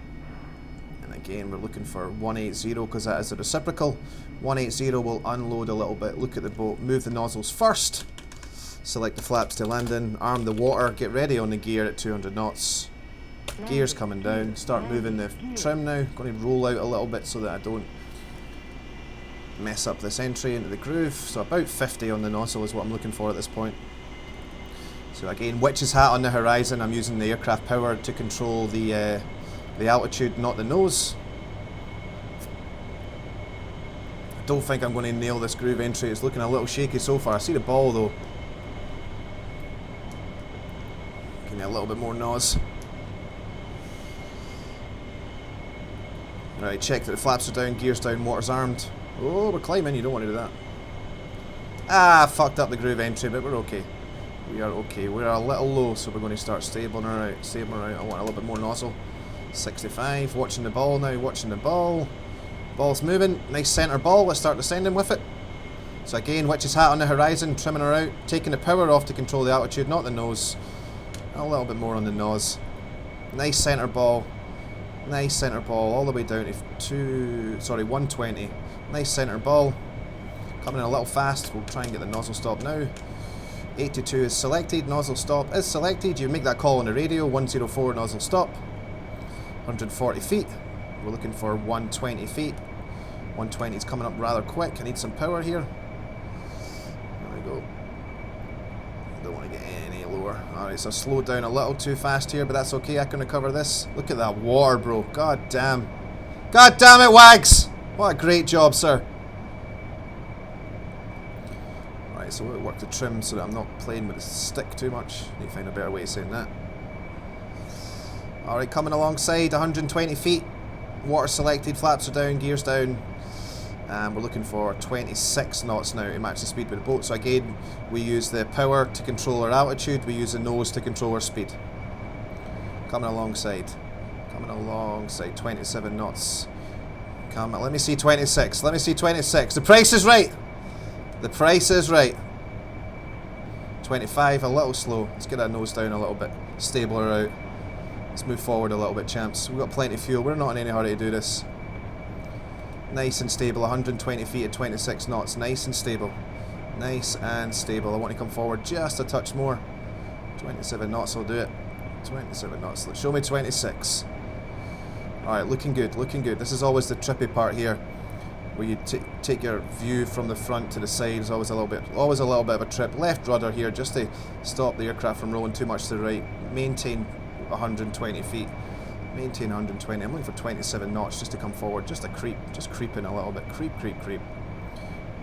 And again, we're looking for 180 because that is the reciprocal. 180 will unload a little bit. Look at the boat. Move the nozzles first. Select the flaps to landing. Arm the water. Get ready on the gear at 200 knots. Gear's coming down. Start moving the trim now. Going to roll out a little bit so that I don't mess up this entry into the groove. So about 50 on the nozzle is what I'm looking for at this point. So again, witch's hat on the horizon. I'm using the aircraft power to control the altitude, not the nose. I don't think I'm going to nail this groove entry. It's looking a little shaky so far. I see the ball though. Give me a little bit more nose. Right, check that the flaps are down, gears down, motor's armed. Oh, we're climbing. You don't want to do that. Ah, fucked up the groove entry, but we're okay. We are okay. We're a little low, so we're going to start stabling her out. Stabling her out. I want a little bit more nozzle. 65. Watching the ball now. Watching the ball. Ball's moving. Nice centre ball. Let's start descending with it. So again, witch's hat on the horizon. Trimming her out. Taking the power off to control the altitude, not the nose. A little bit more on the nose. Nice centre ball. Nice centre ball. All the way down to 120. Nice centre ball. Coming in a little fast. We'll try and get the nozzle stop now. 82 is selected, nozzle stop is selected. You make that call on the radio, 104 nozzle stop. 140 feet. We're looking for 120 feet. 120 is coming up rather quick. I need some power here. There we go. Don't want to get any lower. Alright, so I slowed down a little too fast here, but that's okay. I can recover this. Look at that water, bro. God damn. God damn it, Wags! What a great job, sir. So we'll work the trim so that I'm not playing with the stick too much. Need to find a better way of saying that. Alright, coming alongside, 120 feet. Water selected, flaps are down, gears down. And we're looking for 26 knots now to match the speed with the boat. So again, we use the power to control our altitude, we use the nose to control our speed. Coming alongside. Coming alongside, 27 knots. Come on, let me see 26. Let me see 26. The price is right! The price is right. 25, a little slow. Let's get our nose down a little bit. Stable her out. Let's move forward a little bit, champs. We've got plenty of fuel. We're not in any hurry to do this. Nice and stable. 120 feet at 26 knots. Nice and stable. Nice and stable. I want to come forward just a touch more. 27 knots will do it. 27 knots. Let's show me 26. Alright, looking good, looking good. This is always the trippy part here, where you take your view from the front to the side. Is always a little bit of a trip. Left rudder here, just to stop the aircraft from rolling too much to the right. Maintain 120 feet. Maintain 120. I'm looking for 27 knots just to come forward. Just a creep, just creeping a little bit. Creep, creep, creep.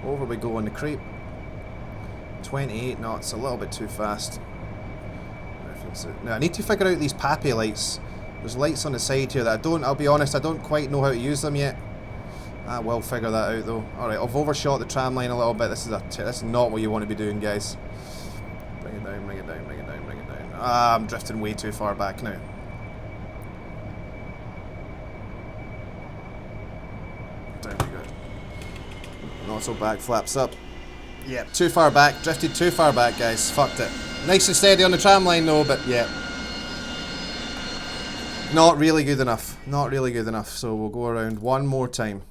Over we go on the creep. 28 knots, a little bit too fast. Now I need to figure out these pappy lights. There's lights on the side here that I'll be honest, I don't quite know how to use them yet. I will figure that out though. Alright, I've overshot the tram line a little bit. This is not what you want to be doing, guys. Bring it down, bring it down, bring it down, bring it down. Ah, I'm drifting way too far back now. Down we go. Nozzle back, flaps up. Yeah, too far back. Drifted too far back, guys. Fucked it. Nice and steady on the tram line though, but yeah. Not really good enough. Not really good enough. So we'll go around one more time.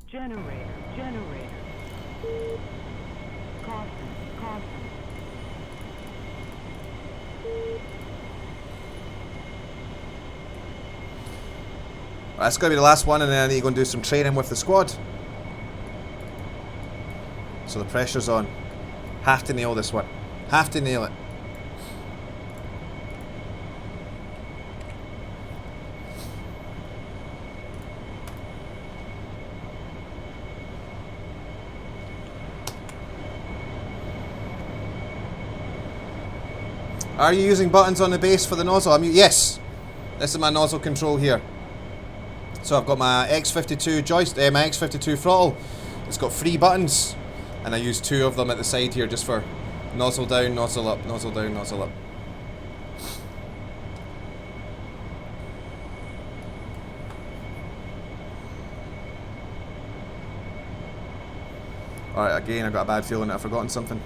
Generator, generator. Caution, caution. That's going to be the last one, and then I need to go and do some training with the squad. So the pressure's on. Have to nail this one. Have to nail it. Are you using buttons on the base for the nozzle? Yes. This is my nozzle control here. So I've got my X52 joystick, my X52 throttle. It's got 3 buttons, and I use 2 of them at the side here just for nozzle down, nozzle up, nozzle down, nozzle up. Alright, again, I've got a bad feeling that I've forgotten something.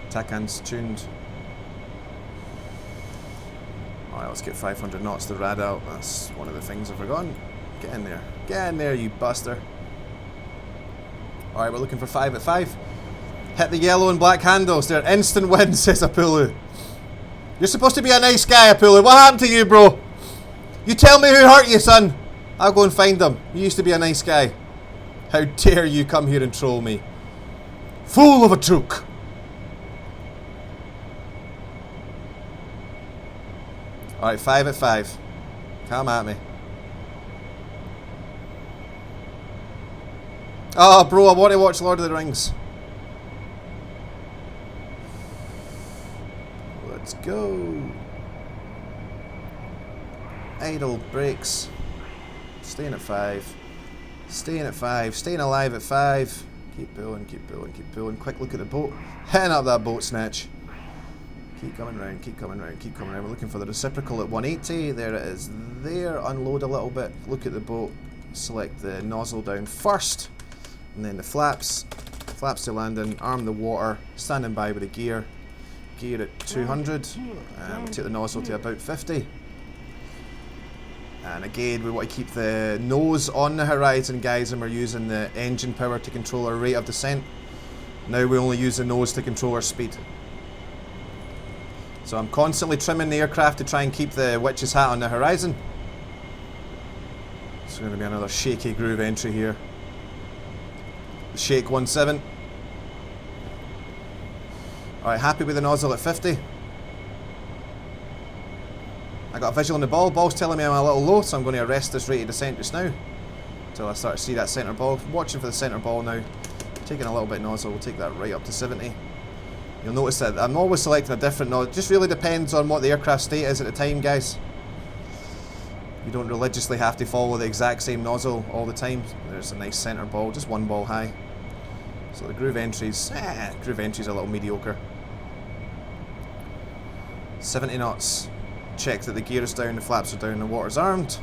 TACAN's tuned. Alright, let's get 500 knots to rad out. That's one of the things I've forgotten. Get in there. Get in there, you buster. Alright, we're looking for 5 at 5. Hit the yellow and black handles. They're instant win, says Apulu. You're supposed to be a nice guy, Apulu. What happened to you, bro? You tell me who hurt you, son. I'll go and find them. You used to be a nice guy. How dare you come here and troll me. Fool of a trook. Alright, 5 at 5. Come at me. Oh, bro, I want to watch Lord of the Rings. Let's go. Idle brakes. Staying at 5. Staying at 5. Staying alive at 5. Keep pulling, keep pulling, keep pulling. Quick look at the boat. Hitting up that boat snatch. Keep coming round, keep coming round, keep coming round. We're looking for the reciprocal at 180. There it is. There. Unload a little bit. Look at the boat. Select the nozzle down first. And then the flaps. Flaps to landing. Arm the water. Standing by with the gear. Gear at 200. And we'll take the nozzle to about 50. And again, we want to keep the nose on the horizon, guys, and we're using the engine power to control our rate of descent. Now we only use the nose to control our speed. So I'm constantly trimming the aircraft to try and keep the witch's hat on the horizon. It's going to be another shaky groove entry here. The Shake 17. Alright, happy with the nozzle at 50. I got a visual on the ball. Ball's telling me I'm a little low, so I'm going to arrest this rate of descent just now. Until I start to see that centre ball. Watching for the centre ball now. Taking a little bit of nozzle. We'll take that right up to 70. You'll notice that I'm always selecting a different nozzle. It just really depends on what the aircraft state is at the time, guys. You don't religiously have to follow the exact same nozzle all the time. There's a nice centre ball, just one ball high. So the groove entries, a little mediocre. 70 knots. Check that the gear is down, the flaps are down, the water's armed.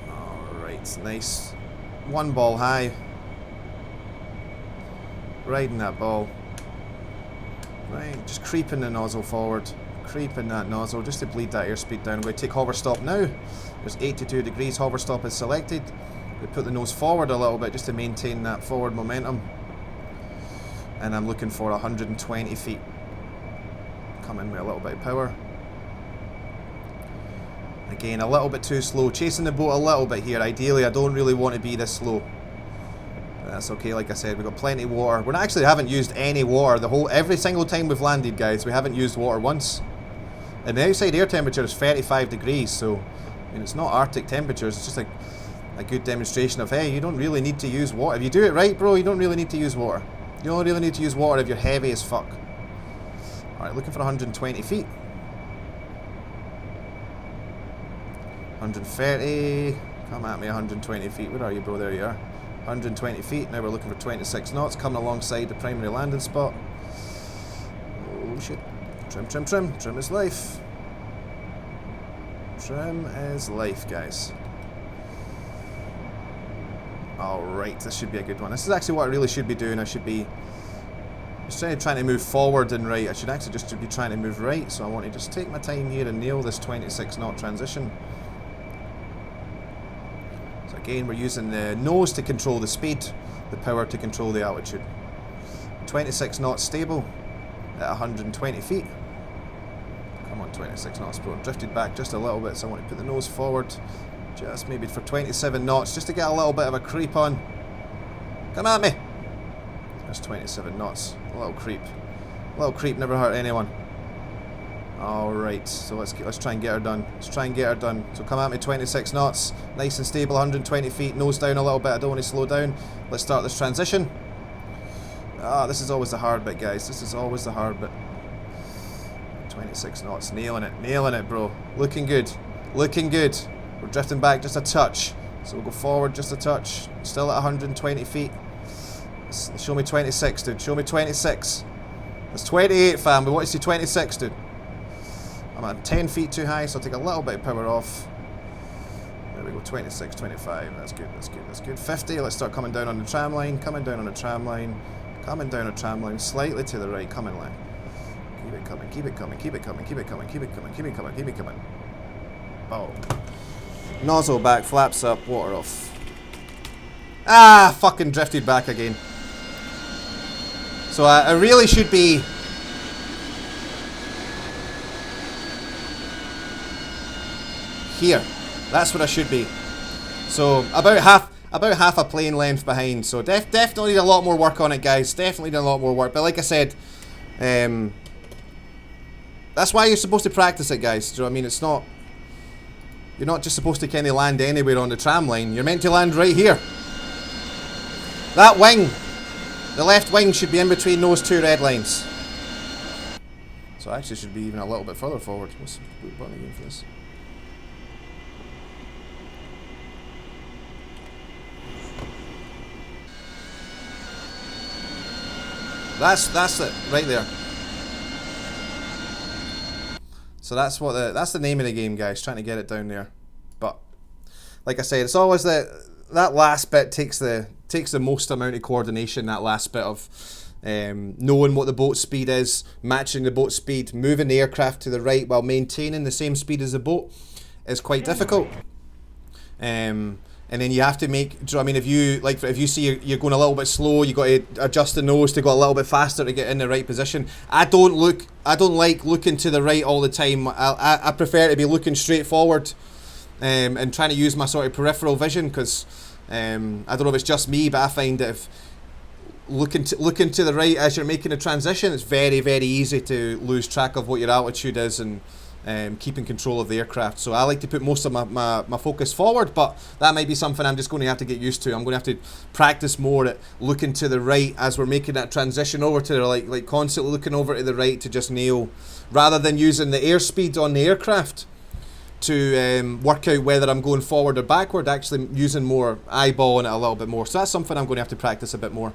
Alright, nice. One ball high. Riding that ball. Right, just creeping the nozzle forward. creep in that nozzle just to bleed that airspeed down. I'm going to take hover stop now. There's 82 degrees, hover stop is selected. We put the nose forward a little bit just to maintain that forward momentum. And I'm looking for 120 feet. Come in with a little bit of power. Again, a little bit too slow. Chasing the boat a little bit here. Ideally, I don't really want to be this slow. But that's okay, like I said, we've got plenty of water. We actually haven't used any water every single time we've landed, guys. We haven't used water once. And the outside air temperature is 35 degrees, so I mean, it's not Arctic temperatures. It's just like a good demonstration of, hey, you don't really need to use water. If you do it right, bro, you don't really need to use water. You don't really need to use water if you're heavy as fuck. Alright, looking for 120 feet. 130. Come at me, 120 feet. Where are you, bro? There you are. 120 feet. Now we're looking for 26 knots. Coming alongside the primary landing spot. Oh, shit. Trim, trim, trim. Trim is life. Trim is life, guys. Alright, this should be a good one. This is actually what I really should be doing. I should be just trying to move forward and right. I should actually just be trying to move right. So I want to just take my time here and nail this 26 knot transition. So again, we're using the nose to control the speed, the power to control the altitude. 26 knots stable at 120 feet. Come on, 26 knots, bro. Drifted back just a little bit, so I want to put the nose forward. Just maybe for 27 knots, just to get a little bit of a creep on. Come at me! That's 27 knots. A little creep. A little creep never hurt anyone. Alright, so let's try and get her done. Let's try and get her done. So come at me, 26 knots. Nice and stable, 120 feet. Nose down a little bit, I don't want to slow down. Let's start this transition. Ah, this is always the hard bit, guys. This is always the hard bit. 26 knots, nailing it, bro. Looking good. Looking good. We're drifting back just a touch. So we'll go forward just a touch. Still at 120 feet. Show me 26, dude. Show me 26. That's 28, fam. We want to see 26, dude. I'm at 10 feet too high, so I'll take a little bit of power off. There we go, 26, 25. That's good, that's good, that's good. 50, let's start coming down on the tram line. Coming down on the tram line. Coming down a tram line. Slightly to the right. Coming line. Keep it coming, keep it coming, keep it coming, keep it coming, keep it coming, keep it coming, keep it coming. Oh. Nozzle back, flaps up, water off. Ah, fucking drifted back again. So I really should be here. That's what I should be. So about half a plane length behind. So definitely need a lot more work on it, guys. Definitely need a lot more work. But like I said, that's why you're supposed to practice it, guys. Do you know what I mean? It's not. You're not just supposed to kind of land anywhere on the tram line. You're meant to land right here. That wing, the left wing, should be in between those two red lines. So I actually should be even a little bit further forward. What's the boot button again for this? That's it right there. So that's the name of the game, guys. Trying to get it down there. But like I said, it's always that last bit takes the most amount of coordination. That last bit of knowing what the boat speed is, matching the boat speed, moving the aircraft to the right while maintaining the same speed as the boat is quite difficult. And then you have to make, do you know what I mean, if you see you're going a little bit slow, you got to adjust the nose to go a little bit faster to get in the right position. I don't like looking to the right all the time. I prefer to be looking straight forward and trying to use my sort of peripheral vision, because I don't know if it's just me, but I find that if looking to the right as you're making a transition, it's very, very easy to lose track of what your altitude is and keeping control of the aircraft. So I like to put most of my focus forward, but that might be something I'm just going to have to get used to. I'm going to have to practice more at looking to the right as we're making that transition over to the like constantly looking over to the right to just nail, rather than using the airspeed on the aircraft to work out whether I'm going forward or backward, actually using more eyeballing it a little bit more. So that's something I'm going to have to practice a bit more,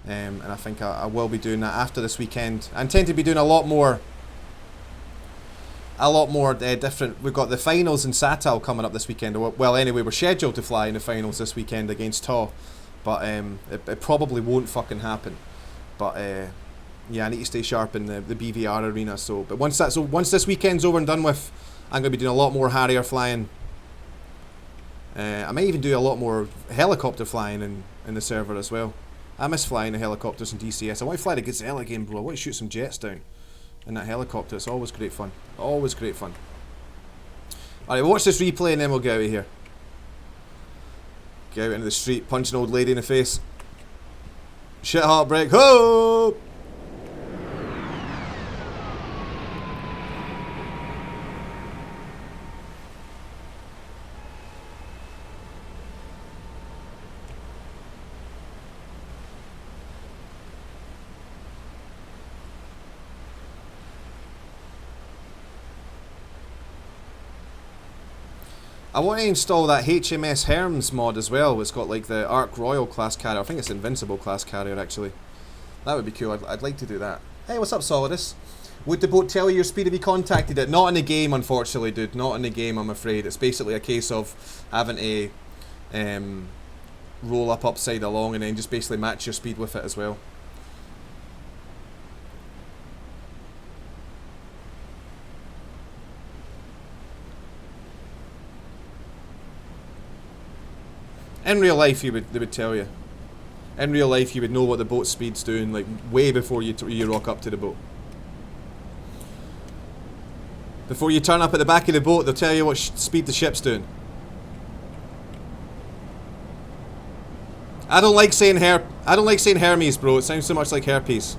and I think I will be doing that after this weekend. I intend to be doing a lot more different. We've got the finals in Saitek coming up this weekend. Well, anyway, we're scheduled to fly in the finals this weekend against TAW, but it probably won't fucking happen. But yeah, I need to stay sharp in the BVR arena. So, but once this weekend's over and done with, I'm going to be doing a lot more Harrier flying. I might even do a lot more helicopter flying in the server as well. I miss flying the helicopters in DCS. I want to fly the Gazelle again, bro. I want to shoot some jets down in that helicopter. It's always great fun. Always great fun. Alright, we'll watch this replay and then we'll get out of here. Get out into the street, punch an old lady in the face. Shit heartbreak. Ho! I want to install that HMS Herms mod as well. It's got like the Ark Royal class carrier. I think it's Invincible class carrier actually. That would be cool. I'd like to do that. Hey, what's up, Solidus? Would the boat tell you your speed if you contacted it? Not in the game, unfortunately, dude. Not in the game, I'm afraid. It's basically a case of having to roll up upside along and then just basically match your speed with it as well. In real life, they would tell you. In real life, you would know what the boat speed's doing, like way before you rock up to the boat. Before you turn up at the back of the boat, they'll tell you what speed the ship's doing. I don't like saying Hermes, bro. It sounds so much like herpes.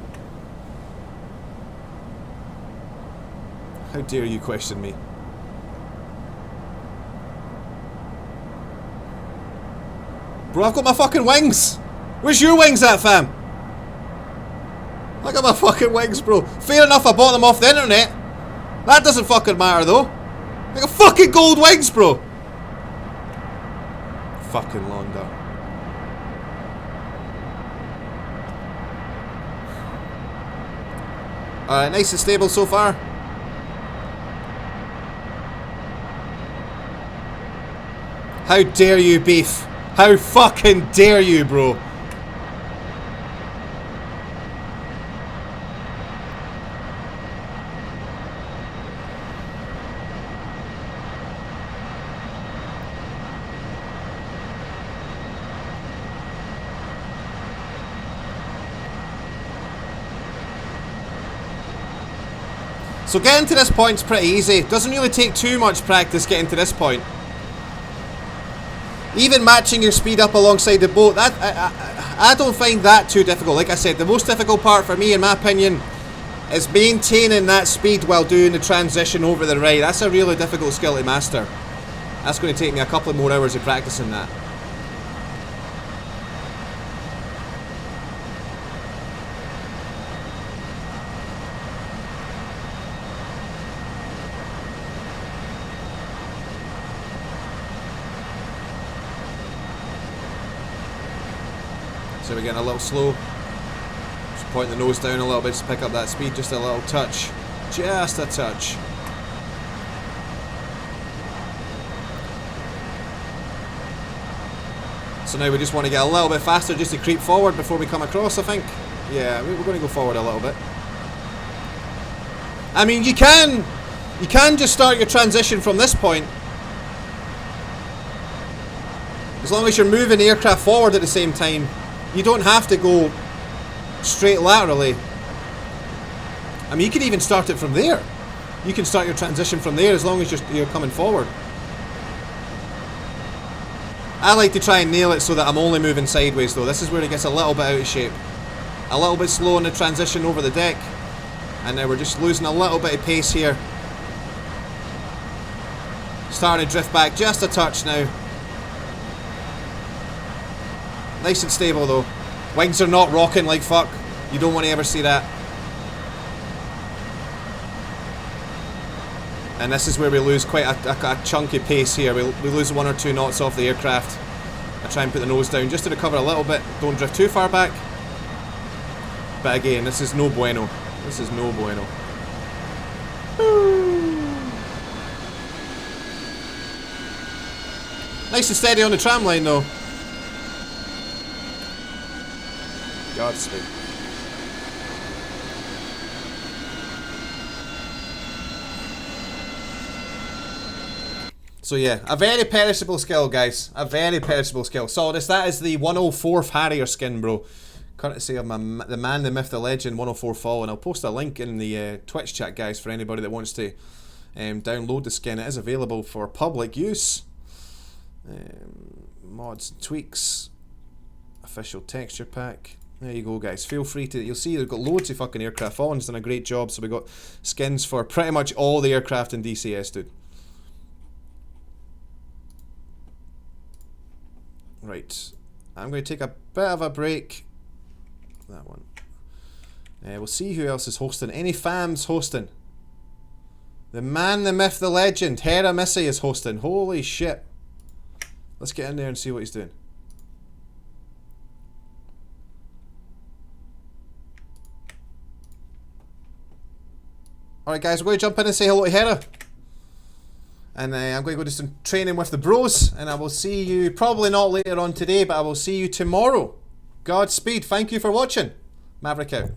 How dare you question me? Bro, I've got my fucking wings! Where's your wings at, fam? I got my fucking wings, bro. Fair enough, I bought them off the internet. That doesn't fucking matter, though. I got fucking gold wings, bro. Fucking Londa. Alright, nice and stable so far. How dare you, Beef? How fucking dare you, bro? So getting to this point's pretty easy. Doesn't really take too much practice getting to this point. Even matching your speed up alongside the boat, that I don't find that too difficult. Like I said, the most difficult part for me, in my opinion, is maintaining that speed while doing the transition over the right. That's a really difficult skill to master. That's going to take me a couple of more hours of practicing that. So we're getting a little slow. Just point the nose down a little bit to pick up that speed, just a little touch. Just a touch. So now we just want to get a little bit faster just to creep forward before we come across, I think. Yeah, we're going to go forward a little bit. I mean, you can just start your transition from this point. As long as you're moving the aircraft forward at the same time. You don't have to go straight laterally. I mean, you can even start it from there. You can start your transition from there as long as you're coming forward. I like to try and nail it so that I'm only moving sideways though. This is where it gets a little bit out of shape. A little bit slow in the transition over the deck. And now we're just losing a little bit of pace here. Starting to drift back just a touch now. Nice and stable though. Wings are not rocking like fuck. You don't want to ever see that. And this is where we lose quite a chunky pace here. We lose 1 or 2 knots off the aircraft. I try and put the nose down just to recover a little bit. Don't drift too far back. But again, this is no bueno. This is no bueno. Nice and steady on the tram line though. Godspeed. So yeah, a very perishable skill, guys. A very perishable skill. So that is the 104th Harrier skin, bro. Courtesy of the man, the myth, the legend, 104 Fall. And I'll post a link in the Twitch chat, guys, for anybody that wants to download the skin. It is available for public use. Mods and tweaks. Official texture pack. There you go, guys. Feel free to... You'll see they've got loads of fucking aircraft. Fallen's done a great job. So we got skins for pretty much all the aircraft in DCS, dude. Right, I'm going to take a bit of a break. That one. We'll see who else is hosting. Any fams hosting? The man, the myth, the legend, Hera Missy is hosting. Holy shit. Let's get in there and see what he's doing. Alright guys, we're going to jump in and say hello to Hera. And I'm going to go do some training with the bros. And I will see you, probably not later on today, but I will see you tomorrow. Godspeed. Thank you for watching. Maverick out.